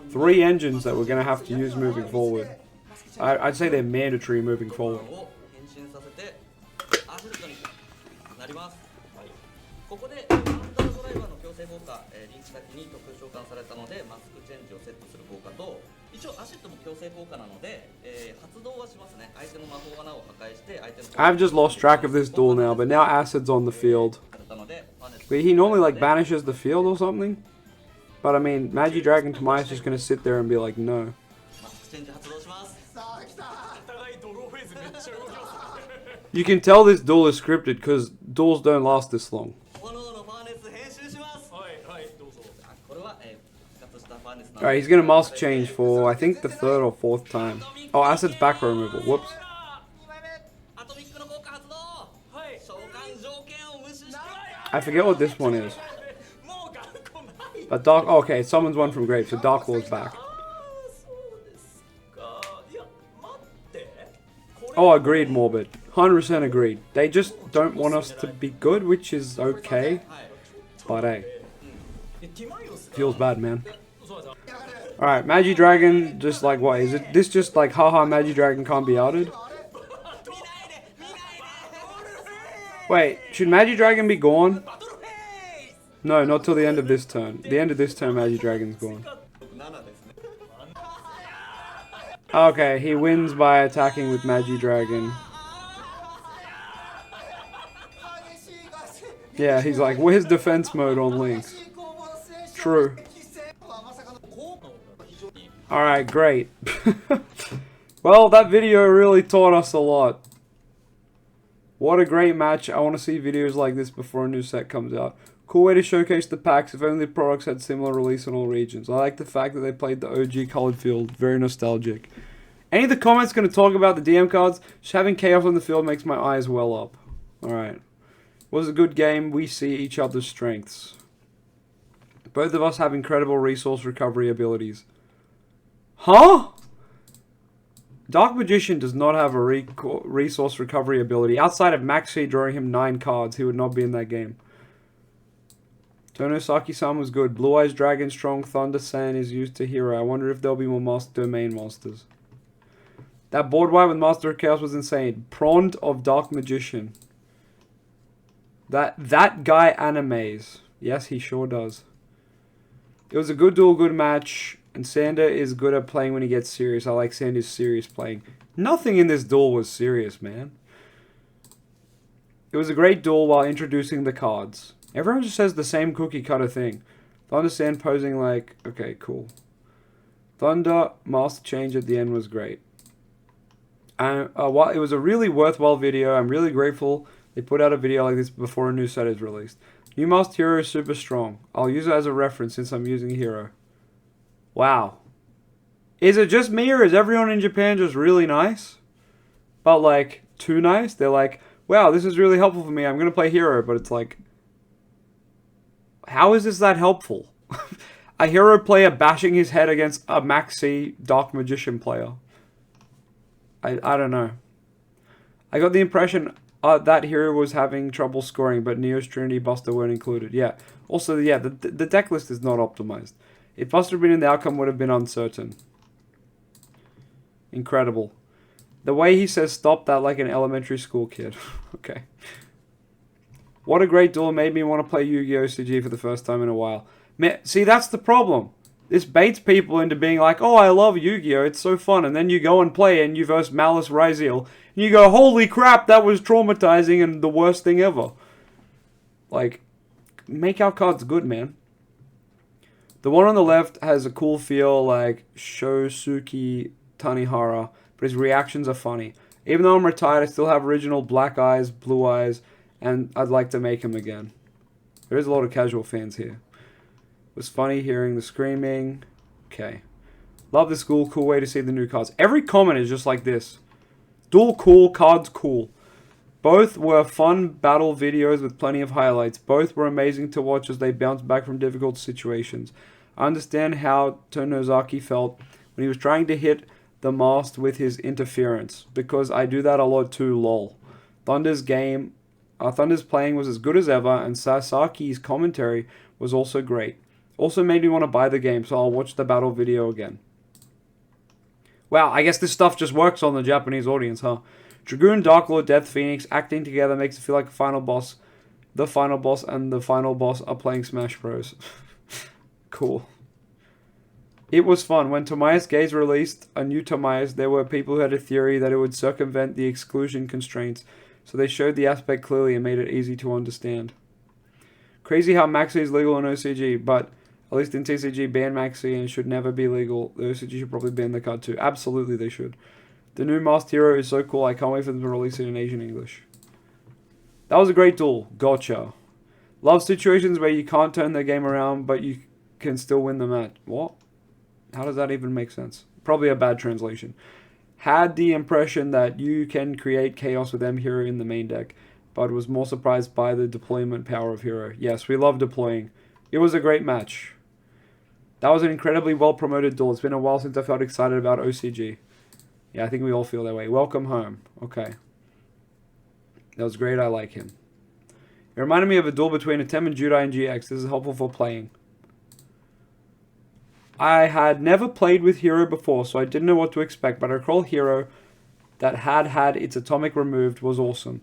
3 engines that we're going to have to use moving forward. I'd say they're mandatory moving forward. I've just lost track of this duel now, but now Acid's on the field. But he normally like banishes the field or something. But I mean, Magi Dragon Tomias is just gonna sit there and be like, no. You can tell this duel is scripted because duels don't last this long. Alright, he's gonna mask change for, I think, the 3rd or 4th time. Oh, Acid's back row removal. Whoops. I forget what this one is. But Dark... Oh, okay, it summons one from grave, so Dark Lord's back. Oh, agreed, Morbid. 100% agreed. They just don't want us to be good, which is okay. But hey. Feels bad, man. Alright, Magidragon, just like, what? Is it this just like, haha, Magidragon can't be outed? Wait, should Magidragon be gone? No, not till the end of this turn. The end of this turn, Magidragon's gone. Okay, he wins by attacking with Magidragon. Yeah, he's like, where's defense mode on Lynx? True. Alright, great. Well, that video really taught us a lot. What a great match. I want to see videos like this before a new set comes out. Cool way to showcase the packs. If only the products had similar release in all regions. I like the fact that they played the OG colored field. Very nostalgic. Any of the comments going to talk about the DM cards? Just having chaos on the field makes my eyes well up. Alright. Was a good game. We see each other's strengths. Both of us have incredible resource recovery abilities. Huh? Dark Magician does not have a resource recovery ability. Outside of Maxi drawing him 9 cards, he would not be in that game. Tonosaki-san was good. Blue Eyes Dragon Strong Thunder Sand is used to hero. I wonder if there'll be more Master Domain monsters. That board wipe with Master of Chaos was insane. Prond of Dark Magician. That guy animes. Yes, he sure does. It was a good duel, good match. And Sander is good at playing when he gets serious. I like Sander's serious playing. Nothing in this duel was serious, man. It was a great duel while introducing the cards. Everyone just says the same cookie cutter thing. Thunder Sand posing like... Okay, cool. Thunder Master Change at the end was great. While it was a really worthwhile video, I'm really grateful they put out a video like this before a new set is released. New Master Hero is super strong. I'll use it as a reference since I'm using Hero. Wow. Is it just me or is everyone in Japan just really nice? But like, too nice? They're like, wow, this is really helpful for me. I'm going to play Hero. But it's like, how is this that helpful? A Hero player bashing his head against a Maxi Dark Magician player. I don't know. I got the impression that Hero was having trouble scoring, but Neo's Trinity Buster weren't included. Yeah. Also, yeah, the deck list is not optimized. If Buster had been in, the outcome would have been uncertain. Incredible. The way he says stop that like an elementary school kid. Okay. What a great duel. Made me want to play Yu-Gi-Oh! CG for the first time in a while. See, that's the problem. This baits people into being like, oh, I love Yu-Gi-Oh! It's so fun. And then you go and play and you verse Malice Ryziel. And you go, holy crap, that was traumatizing and the worst thing ever. Like, make our cards good, man. The one on the left has a cool feel like Shosuke Tanihara, but his reactions are funny. Even though I'm retired, I still have original black eyes, blue eyes, and I'd like to make him again. There is a lot of casual fans here. It was funny hearing the screaming. Okay. Love this cool way to see the new cards. Every comment is just like this. Duel cool, cards cool. Both were fun battle videos with plenty of highlights. Both were amazing to watch as they bounced back from difficult situations. I understand how Tonozaki felt when he was trying to hit the mast with his interference, because I do that a lot too, lol. Thunder's playing was as good as ever, and Sasaki's commentary was also great. Also made me want to buy the game, so I'll watch the battle video again. Wow, I guess this stuff just works on the Japanese audience, huh? Dragoon, Dark Lord, Death Phoenix acting together makes it feel like a final boss. The final boss and the final boss are playing Smash Bros. Cool. It was fun. When Tomias Gaze released a new Tomias, there were people who had a theory that it would circumvent the exclusion constraints, so they showed the aspect clearly and made it easy to understand. Crazy how Maxi is legal in OCG, but at least in TCG, ban Maxi and it should never be legal. The OCG should probably ban the card too. Absolutely they should. The new Masked Hero is so cool. I can't wait for them to release it in Asian English. That was a great duel. Gotcha. Love situations where you can't turn the game around, but you can still win the match. What? How does that even make sense? Probably a bad translation. Had the impression that you can create chaos with M Hero in the main deck, but was more surprised by the deployment power of Hero. Yes, we love deploying. It was a great match. That was an incredibly well-promoted duel. It's been a while since I felt excited about OCG. Yeah, I think we all feel that way. Welcome home. Okay. That was great. I like him. It reminded me of a duel between Atem and Judai and GX. This is helpful for playing. I had never played with Hero before, so I didn't know what to expect, but I recall Hero that had its atomic removed was awesome.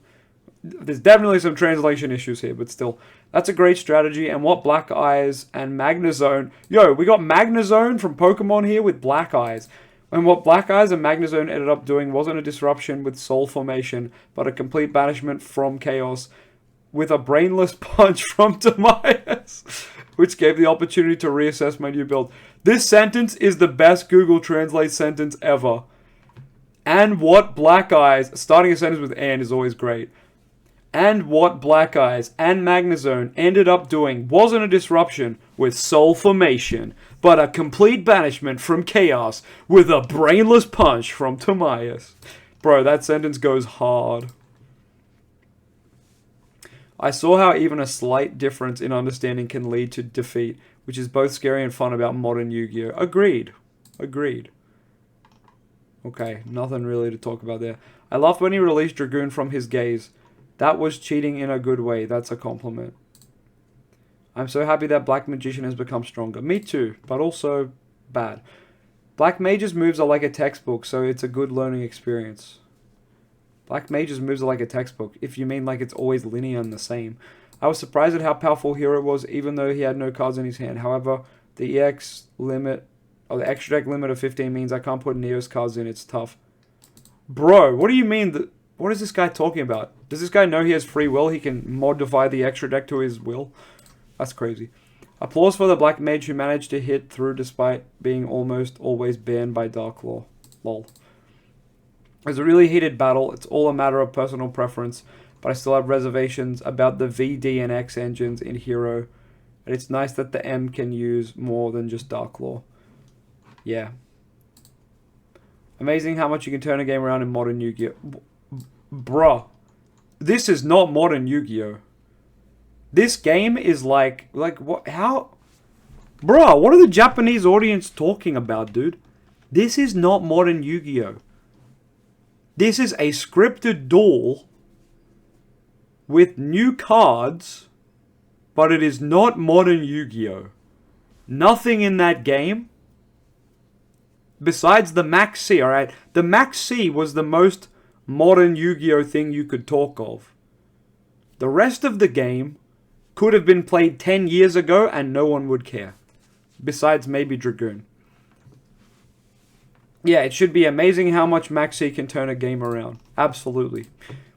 There's definitely some translation issues here, but still. That's a great strategy, and what Black Eyes and Magnezone... Yo, we got Magnezone from Pokemon here with Black Eyes. And what Black Eyes and Magnezone ended up doing wasn't a disruption with Soul Formation, but a complete banishment from Chaos with a brainless punch from Timaeus, which gave the opportunity to reassess my new build. This sentence is the best Google Translate sentence ever. And what Black Eyes... Starting a sentence with "and" is always great. And what Black Eyes and Magnezone ended up doing wasn't a disruption with Soul Formation, but a complete banishment from Chaos with a brainless punch from Timaeus. Bro, that sentence goes hard. I saw how even a slight difference in understanding can lead to defeat, which is both scary and fun about modern Yu-Gi-Oh! Agreed. Agreed. Okay, nothing really to talk about there. I laughed when he released Dragoon from his gaze. That was cheating in a good way. That's a compliment. I'm so happy that Black Magician has become stronger. Me too, but also bad. Black Mage's moves are like a textbook, so it's a good learning experience. Black Mage's moves are like a textbook, if you mean like it's always linear and the same. I was surprised at how powerful Hero was, even though he had no cards in his hand. However, the EX limit, or the extra deck limit of 15 means I can't put Neos cards in. It's tough. Bro, what do you mean? What is this guy talking about? Does this guy know he has free will? He can modify the extra deck to his will? That's crazy. Applause for the Black Mage who managed to hit through despite being almost always banned by Dark Law. Lol. It was a really heated battle. It's all a matter of personal preference, but I still have reservations about the V, D, and X engines in Hero. And it's nice that the M can use more than just Dark Law. Yeah. Amazing how much you can turn a game around in modern Yu-Gi-Oh! Bruh. This is not modern Yu-Gi-Oh! This game is like what? How? Bruh, what are the Japanese audience talking about, dude? This is not modern Yu-Gi-Oh! This is a scripted duel with new cards, but it is not modern Yu-Gi-Oh! Nothing in that game, besides the Max C, alright? The Max C was the most modern Yu-Gi-Oh! Thing you could talk of. The rest of the game could have been played 10 years ago and no one would care. Besides maybe Dragoon. Yeah, it should be amazing how much Max C can turn a game around. Absolutely.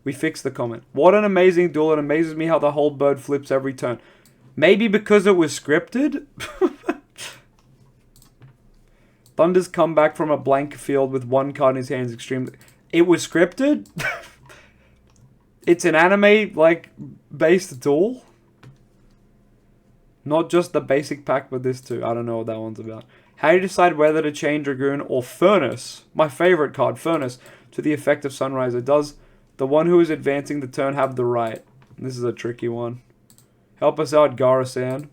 We fixed the comment. What an amazing duel. It amazes me how the whole bird flips every turn. Maybe because it was scripted? Thunder's come back from a blank field with one card in his hands extremely... It was scripted? It's an anime, like, based duel? Not just the basic pack, but this too. I don't know what that one's about. How do you decide whether to chain Dragoon or Furnace? My favorite card, Furnace, to the effect of Sunriser. Does the one who is advancing the turn have the right? This is a tricky one. Help us out, Gara-san.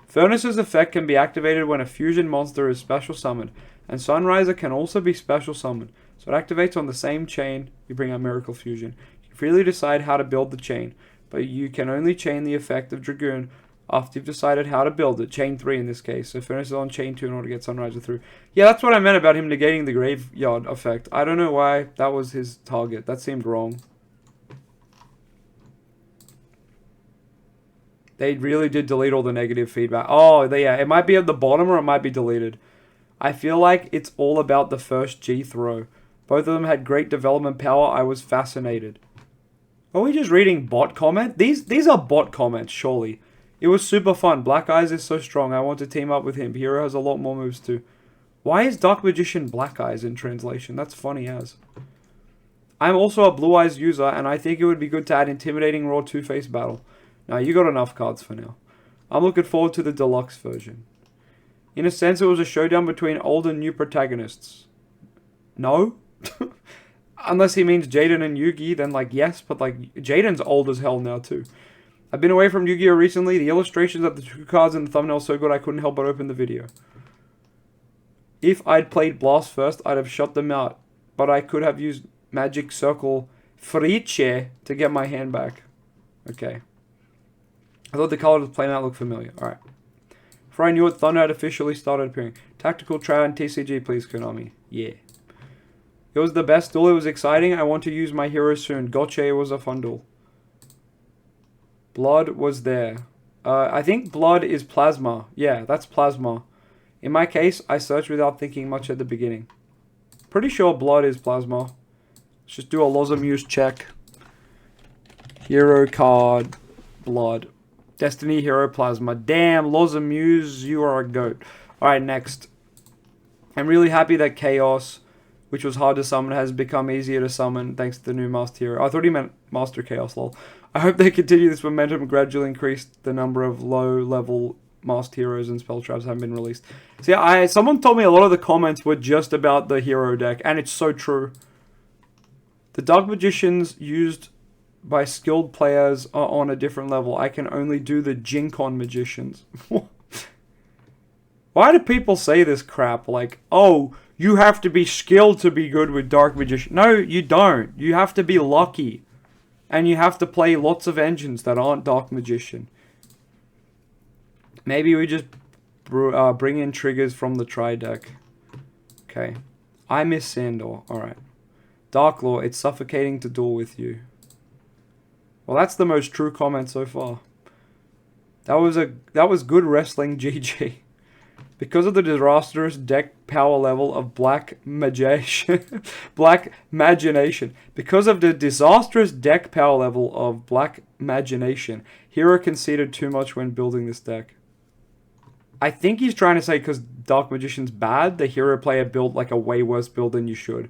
Furnace's effect can be activated when a fusion monster is special summoned, and Sunriser can also be special summoned. So it activates on the same chain you bring out Miracle Fusion. You can freely decide how to build the chain, but you can only chain the effect of Dragoon after you've decided how to build it. Chain 3 in this case. So Furnace is on chain 2 in order to get Sunriser through. Yeah, that's what I meant about him negating the graveyard effect. I don't know why that was his target. That seemed wrong. They really did delete all the negative feedback. Oh, yeah, it might be at the bottom or it might be deleted. I feel like it's all about the first G throw. Both of them had great development power. I was fascinated. Are we just reading bot comment? These are bot comments, surely. It was super fun. Black Eyes is so strong. I want to team up with him. Hero has a lot more moves too. Why is Dark Magician Black Eyes in translation? That's funny as. I'm also a Blue Eyes user, and I think it would be good to add Intimidating Raw Two-Face Battle. Now, you got enough cards for now. I'm looking forward to the deluxe version. In a sense, it was a showdown between old and new protagonists. No? Unless he means Jaden and Yugi, then like yes, but like Jaden's old as hell now too. I've been away from Yu-Gi-Oh recently. The illustrations of the two cards in the thumbnail are so good I couldn't help but open the video. If I'd played Blast first, I'd have shut them out. But I could have used Magic Circle Friche to get my hand back. Okay. I thought the color of the playmat looked familiar. Alright. Before I knew it, Thunder had officially started appearing. Tactical Trad and TCG, please, Konami. Yeah. It was the best duel. It was exciting. I want to use my hero soon. Gotcha was a fun duel. Blood was there. I think blood is plasma. Yeah, that's plasma. In my case, I searched without thinking much at the beginning. Pretty sure blood is plasma. Let's just do a LOZA Muse check. Hero card. Blood. Destiny Hero Plasma. Damn, LOZA Muse, you are a goat. Alright, next. I'm really happy that Chaos, which was hard to summon, has become easier to summon thanks to the new Master Hero. I thought he meant Master Chaos, lol. I hope they continue this momentum and gradually increase the number of low-level Master Heroes and Spell Traps haven't been released. See, someone told me a lot of the comments were just about the Hero deck, and it's so true. The Dark Magicians used by skilled players are on a different level. I can only do the Jinkon Magicians. Why do people say this crap? Like, oh, you have to be skilled to be good with Dark Magician. No, you don't. You have to be lucky. And you have to play lots of engines that aren't Dark Magician. Maybe we just bring in triggers from the Tri deck. Okay. I miss Sandor. Alright. Dark Law, it's suffocating to duel with you. Well, that's the most true comment so far. That was good wrestling, GG. Because of the disastrous deck power level of Black Magician, Black Magination. Because of the disastrous deck power level of Black Magination, Hero conceded too much when building this deck. I think he's trying to say because Dark Magician's bad, the Hero player built like a way worse build than you should.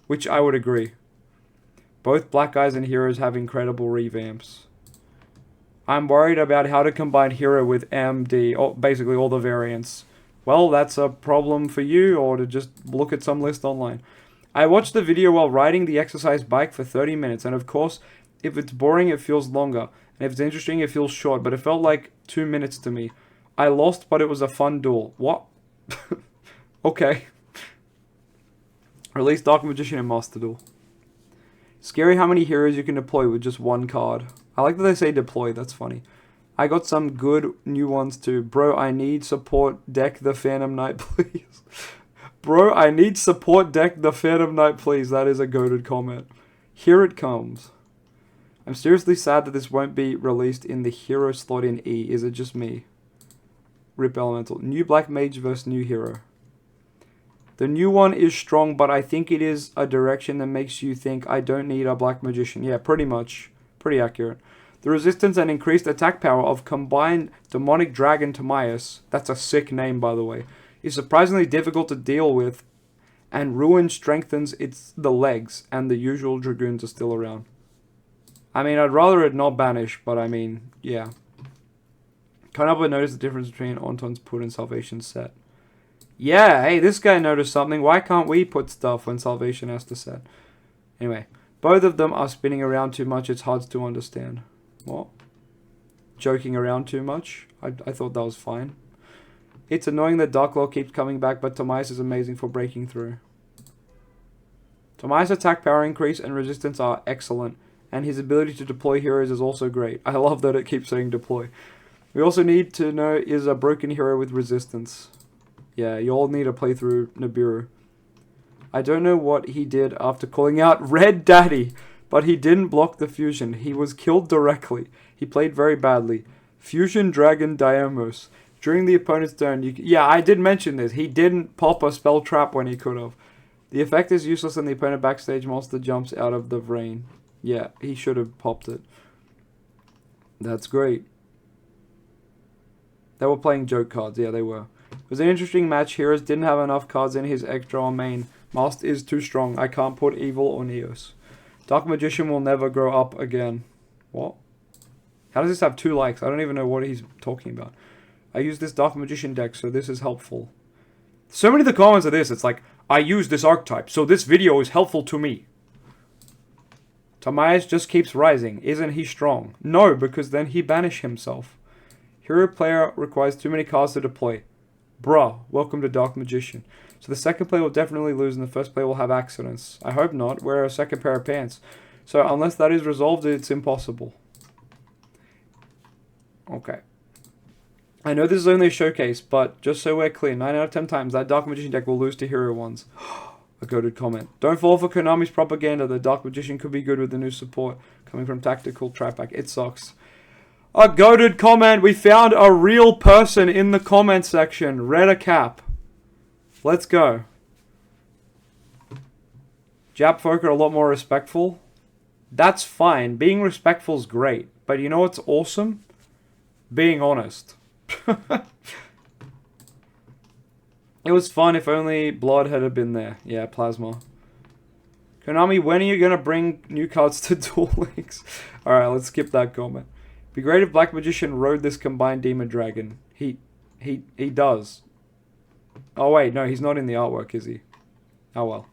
Which I would agree. Both Black Eyes and Heroes have incredible revamps. I'm worried about how to combine Hero with MD, or basically all the variants. Well, that's a problem for you, or to just look at some list online. I watched the video while riding the exercise bike for 30 minutes, and of course, if it's boring, it feels longer. And if it's interesting, it feels short, but it felt like 2 minutes to me. I lost, but it was a fun duel. What? Okay. Release Dark Magician and Master Duel. Scary how many heroes you can deploy with just one card. I like that they say deploy, that's funny. I got some good new ones too. Bro, I need support deck the Phantom Knight, please. Bro, I need support deck the Phantom Knight, please. That is a goated comment. Here it comes. I'm seriously sad that this won't be released in the hero slot in E. Is it just me? Rip Elemental. New Black Mage versus new hero. The new one is strong, but I think it is a direction that makes you think I don't need a Black Magician. Yeah, pretty much. Pretty accurate. The resistance and increased attack power of combined Demonic Dragon Timaeus, that's a sick name by the way, is surprisingly difficult to deal with, and Ruin strengthens the legs, and the usual Dragoons are still around. I mean, I'd rather it not banish, but I mean, yeah. Can't help but notice the difference between Anton's put and Salvation set. Yeah, hey, this guy noticed something. Why can't we put stuff when Salvation has to set? Anyway, both of them are spinning around too much. It's hard to understand. What? Joking around too much? I thought that was fine. It's annoying that Dark Law keeps coming back, but Timaeus is amazing for breaking through. Timaeus' attack power increase and resistance are excellent, and his ability to deploy heroes is also great. I love that it keeps saying deploy. We also need to know is a broken hero with resistance. Yeah, you all need to play through Nibiru. I don't know what he did after calling out Red Daddy, but he didn't block the fusion. He was killed directly. He played very badly. Fusion Dragon Diamos. During the opponent's turn, yeah, I did mention this. He didn't pop a spell trap when he could have. The effect is useless and the opponent backstage monster jumps out of the rain. Yeah, he should have popped it. That's great. They were playing joke cards. Yeah, they were. was an interesting match. Heroes didn't have enough cards in his extra on main. Master is too strong. I can't put Evil or Neos. Dark Magician will never grow up again. What? How does this have 2 likes? I don't even know what he's talking about. I use this Dark Magician deck, so this is helpful. So many of the comments of this, it's like, I use this archetype, so this video is helpful to me. Tamias just keeps rising. Isn't he strong? No, because then he banish himself. Hero player requires too many cards to deploy. Bruh, welcome to Dark Magician. So the second player will definitely lose and the first player will have accidents. I hope not. Wear a second pair of pants. So unless that is resolved, it's impossible. Okay. I know this is only a showcase, but just so we're clear, 9 out of 10 times that Dark Magician deck will lose to Hero ones. A goated comment. Don't fall for Konami's propaganda. The Dark Magician could be good with the new support coming from Tactical Tripack. It sucks. A goated comment. We found a real person in the comment section. Read a cap. Let's go. Jap folk are a lot more respectful. That's fine. Being respectful is great. But you know what's awesome? Being honest. It was fun if only Blood had been there. Yeah, Plasma. Konami, when are you going to bring new cards to Duel Links? Alright, let's skip that comment. Be great if Black Magician rode this combined Demon Dragon. He does. Oh wait, no, he's not in the artwork, is he? Oh well.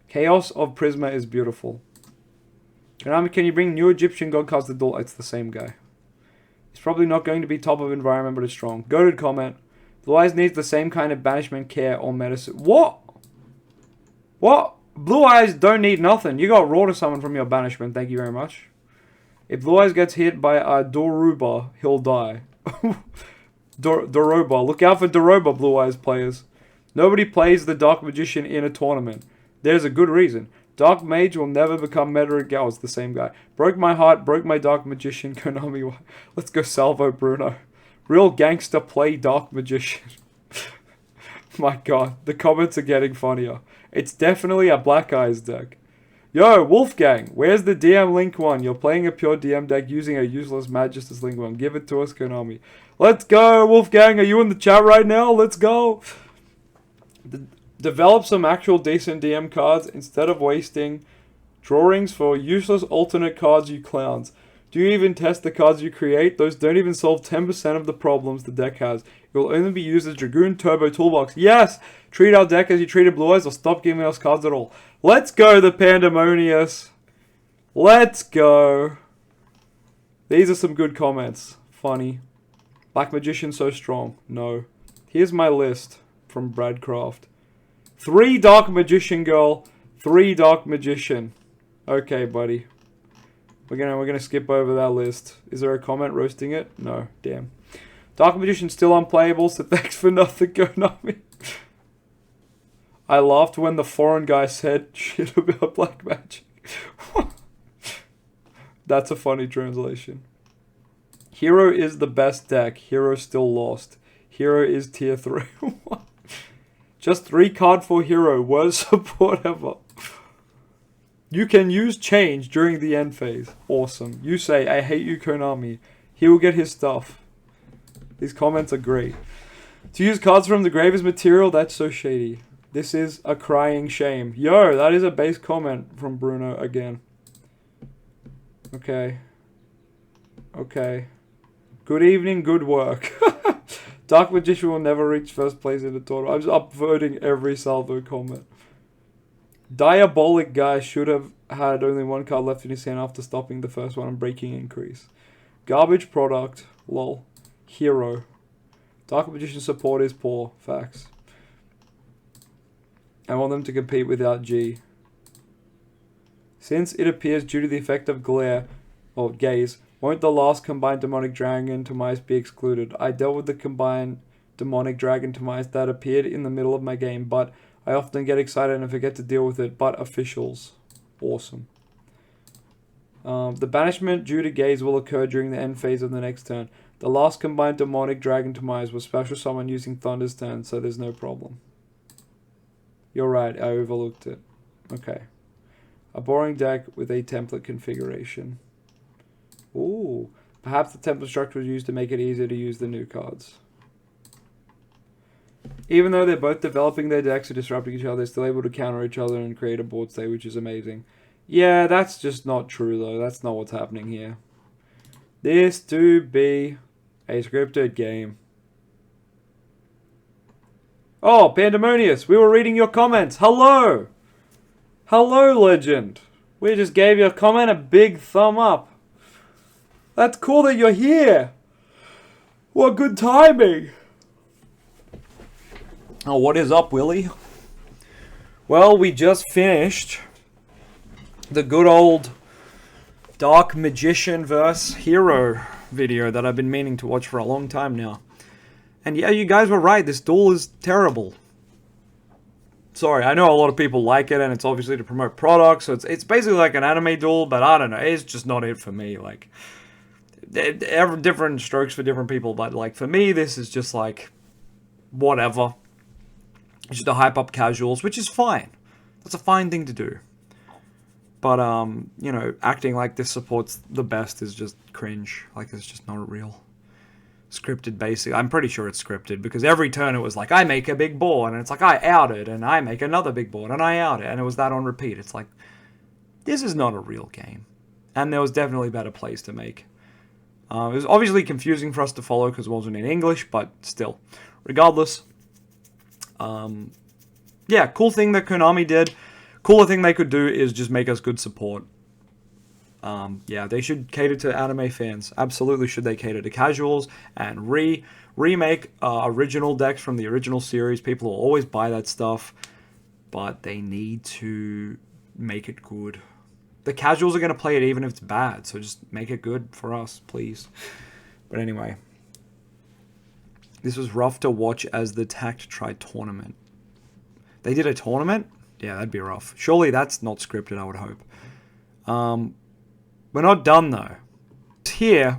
Chaos of Prisma is beautiful. Konami, can you bring new Egyptian god cards to Duel? It's the same guy. He's probably not going to be top of environment, but it's strong. Goated comment. Blue Eyes needs the same kind of banishment, care, or medicine. What? What? Blue Eyes don't need nothing. You got Raw to summon from your banishment. Thank you very much. If Blue Eyes gets hit by a Doruba, he'll die. Doroba. Look out for Doroba, Blue Eyes players. Nobody plays the Dark Magician in a tournament. There's a good reason. Dark Mage will never become meta again. Oh, it's the same guy. Broke my heart, broke my Dark Magician. Konami. Let's go salvo Bruno. Real gangster play Dark Magician. My god, the comments are getting funnier. It's definitely a Black Eyes deck. Yo, Wolfgang, where's the DM Link one? You're playing a pure DM deck using a useless Magistus Link one. Give it to us, Konami. Let's go, Wolfgang. Are you in the chat right now? Let's go. Develop some actual decent DM cards instead of wasting drawings for useless alternate cards, you clowns. Do you even test the cards you create? Those don't even solve 10% of the problems the deck has. It will only be used as Dragoon Turbo Toolbox. Yes! Treat our deck as you treated Blue Eyes or stop giving us cards at all. Let's go, the Pandemonious. Let's go. These are some good comments. Funny. Black Magician so strong. No. Here's my list from Bradcraft. 3 Dark Magician Girl. 3 Dark Magician. Okay, buddy. We're gonna skip over that list. Is there a comment roasting it? No, damn. Dark Magician still unplayable, so thanks for nothing, Konami. I laughed when the foreign guy said shit about Black Magic. That's a funny translation. Hero is the best deck. Hero still lost. Hero is tier 3. Just 3 card for Hero. Worst support ever. You can use change during the end phase. Awesome. You say, I hate you, Konami. He will get his stuff. These comments are great. To use cards from the grave as material, that's so shady. This is a crying shame. Yo, that is a base comment from Bruno again. Okay. Okay. Good evening, good work. Dark Magician will never reach first place in the tournament. I'm just upvoting every salvo comment. Diabolic guy should have had only 1 card left in his hand after stopping the first one and breaking increase. Garbage product. Lol. Hero. Dark Magician support is poor. Facts. I want them to compete without G. Since it appears due to the effect of glare, or gaze, won't the last combined demonic dragon Tamias be excluded? I dealt with the combined demonic dragon Tamias that appeared in the middle of my game, but I often get excited and forget to deal with it, but officials. Awesome. The banishment due to gaze will occur during the end phase of the next turn. The last combined demonic dragon Tamias was special summon using Thunder's turn, so there's no problem. You're right, I overlooked it. Okay. A boring deck with a template configuration. Ooh. Perhaps the template structure was used to make it easier to use the new cards. Even though they're both developing their decks or disrupting each other, they're still able to counter each other and create a board state, which is amazing. Yeah, that's just not true, though. That's not what's happening here. This to be a scripted game. Oh, Pandemonious, we were reading your comments. Hello! Hello, legend. We just gave your comment a big thumb up. That's cool that you're here. What good timing. Oh, what is up, Willie? Well, we just finished the good old Dark Magician vs. Hero video that I've been meaning to watch for a long time now. And yeah, you guys were right. This duel is terrible. Sorry, I know a lot of people like it, and it's obviously to promote products, so it's basically like an anime duel, but I don't know. It's just not it for me. Like, different strokes for different people, but like for me, this is just like whatever. It's just to hype up casuals, which is fine. That's a fine thing to do. But you know, acting like this supports the best is just cringe. Like, it's just not real. Scripted, basic. I'm pretty sure it's scripted, because every turn it was like, I make a big board, and it's like, I out it, and I make another big board, and I out it, and it was that on repeat. It's like, this is not a real game. And there was definitely better plays to make. It was obviously confusing for us to follow because it wasn't in English, but still. Regardless, yeah, cool thing that Konami did. Cooler thing they could do is just make us good support. Yeah, they should cater to anime fans. Absolutely should they cater to casuals and remake original decks from the original series. People will always buy that stuff, but they need to make it good. The casuals are going to play it even if it's bad, so just make it good for us, please. But anyway, this was rough to watch as the Tact Tri tournament. They did a tournament? Yeah, that'd be rough. Surely that's not scripted, I would hope. We're not done, though. Here,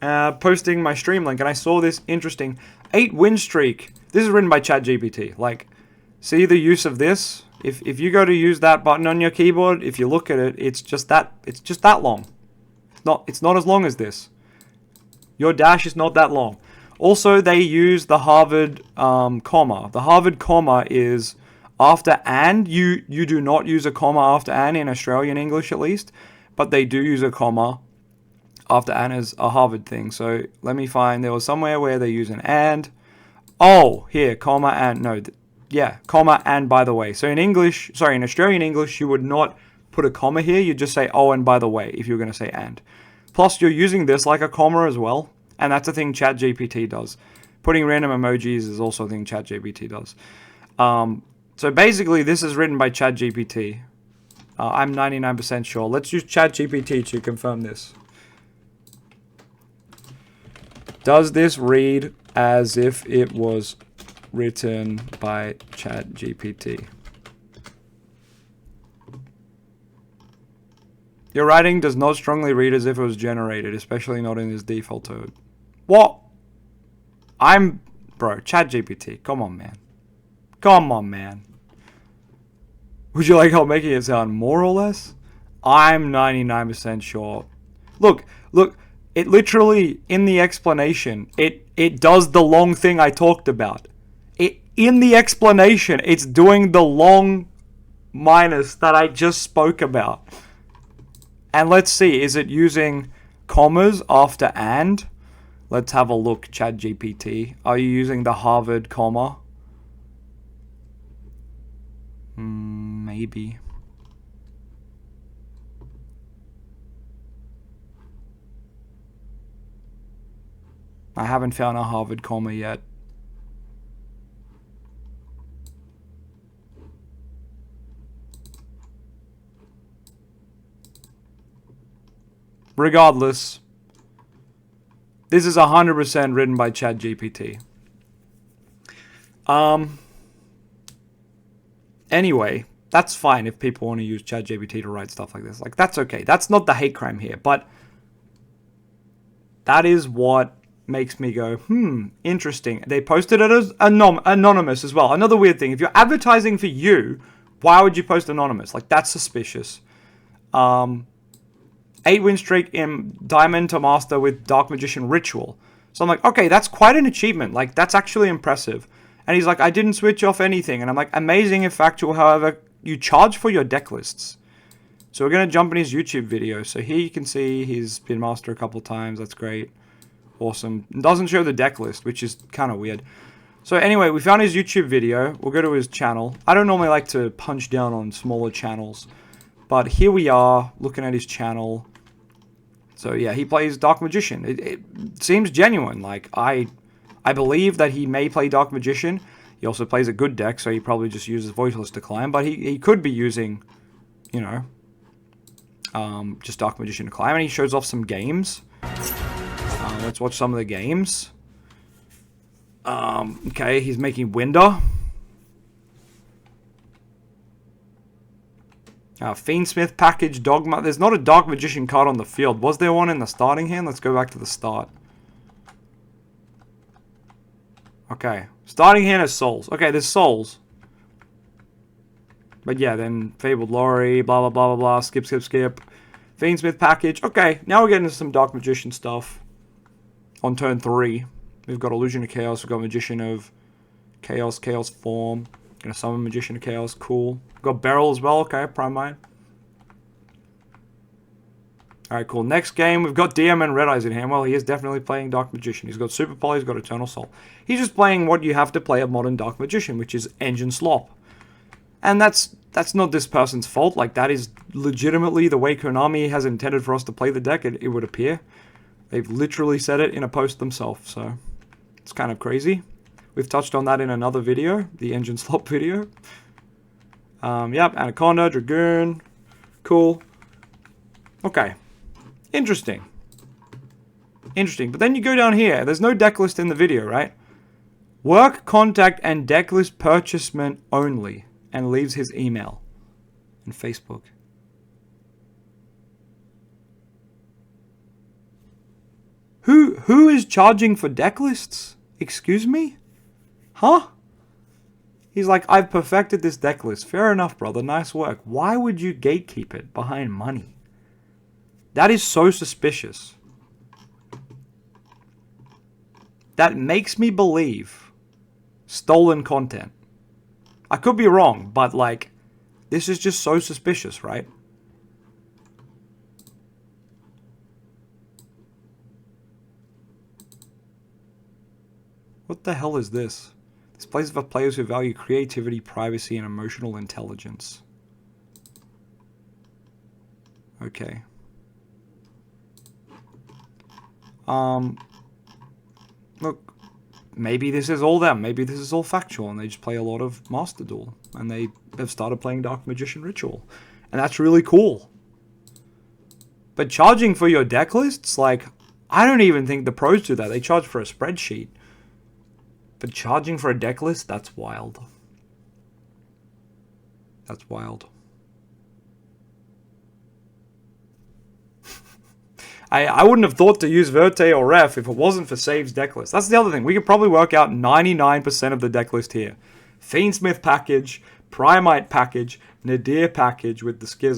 posting my stream link, and I saw this interesting 8-win streak. This is written by ChatGPT. Like, see the use of this? If you go to use that button on your keyboard, if you look at it, it's just that long. It's not as long as this. Your dash is not that long. Also, they use the Harvard comma. The Harvard comma is after and. You do not use a comma after and in Australian English, at least. But they do use a comma after and as a Harvard thing. So let me find, there was somewhere where they use an and. Oh, here, comma and, no, yeah, comma and by the way. So in English, sorry, in Australian English, you would not put a comma here. You'd just say, oh, and by the way, if you're going to say and. Plus, you're using this like a comma as well. And that's a thing ChatGPT does. Putting random emojis is also a thing ChatGPT does. So basically, this is written by ChatGPT. I'm 99% sure. Let's use ChatGPT to confirm this. Does this read as if it was written by ChatGPT? Your writing does not strongly read as if it was generated, especially not in this default mode. What? Bro, ChatGPT. Come on, man. Come on, man. Would you like help making it sound more or less? I'm 99% sure. Look, it literally, in the explanation, it does the long thing I talked about. In the explanation, it's doing the long minus that I just spoke about. And let's see, is it using commas after and? Let's have a look, ChatGPT. Are you using the Harvard comma? Maybe. I haven't found a Harvard comma yet. Regardless, this is 100% written by ChatGPT. Anyway, that's fine if people want to use ChatGPT to write stuff like this. Like, that's okay. That's not the hate crime here, but that is what makes me go, interesting. They posted it as anonymous as well. Another weird thing. If you're advertising for you, why would you post anonymous? Like, that's suspicious. 8-win streak in Diamond to Master with Dark Magician Ritual. So I'm like, okay, that's quite an achievement. Like, that's actually impressive. And he's like, I didn't switch off anything. And I'm like, amazing if factual, however, you charge for your deck lists. So we're going to jump in his YouTube video. So here you can see he's been master a couple of times. That's great. Awesome. It doesn't show the deck list, which is kind of weird. So anyway, we found his YouTube video. We'll go to his channel. I don't normally like to punch down on smaller channels. But here we are, looking at his channel. So yeah, he plays Dark Magician. It seems genuine. Like, I believe that he may play Dark Magician. He also plays a good deck, so he probably just uses Voiceless Decline. But he could be using, you know, just Dark Magician Decline. And he shows off some games. Let's watch some of the games. Okay, he's making Winder. Fiendsmith package, Dogma. There's not a Dark Magician card on the field. Was there one in the starting hand? Let's go back to the start. Okay, starting hand is Souls. Okay, there's Souls. But yeah, then Fabled Lorry, blah, blah, blah, blah, blah. Skip, skip, skip. Fiendsmith package. Okay, now we're getting into some Dark Magician stuff. On turn 3, we've got Illusion of Chaos. We've got Magician of Chaos, Chaos Form. Gonna summon Magician of Chaos. Cool. We've got Beryl as well. Okay, Prime Mine. Alright, cool. Next game, we've got DM and Red Eyes in hand. Well, he is definitely playing Dark Magician. He's got Super Poly, he's got Eternal Soul. He's just playing what you have to play a modern Dark Magician, which is Engine Slop. And that's not this person's fault. Like, that is legitimately the way Konami has intended for us to play the deck, it would appear. They've literally said it in a post themselves, so it's kind of crazy. We've touched on that in another video, the Engine Slop video. Yep, Anaconda, Dragoon. Cool. Okay. Interesting. Interesting. But then you go down here. There's no deck list in the video, right? Work, contact, and deck list purchasement only. And leaves his email. And Facebook. Who is charging for deck lists? Excuse me? Huh? He's like, I've perfected this deck list. Fair enough, brother. Nice work. Why would you gatekeep it behind money? That is so suspicious. That makes me believe stolen content. I could be wrong, but like, this is just so suspicious, right? What the hell is this? This place for players who value creativity, privacy, and emotional intelligence. Okay. Look, maybe this is all them. Maybe this is all factual, and they just play a lot of Master Duel, and they have started playing Dark Magician Ritual, and that's really cool. But charging for your deck lists, like, I don't even think the pros do that. They charge for a spreadsheet. But charging for a deck list, that's wild. That's wild. I wouldn't have thought to use Verte or Ref if it wasn't for Save's deck list. That's the other thing. We could probably work out 99% of the deck list here. Fiendsmith package, Primite package, Nadir package with the Schism.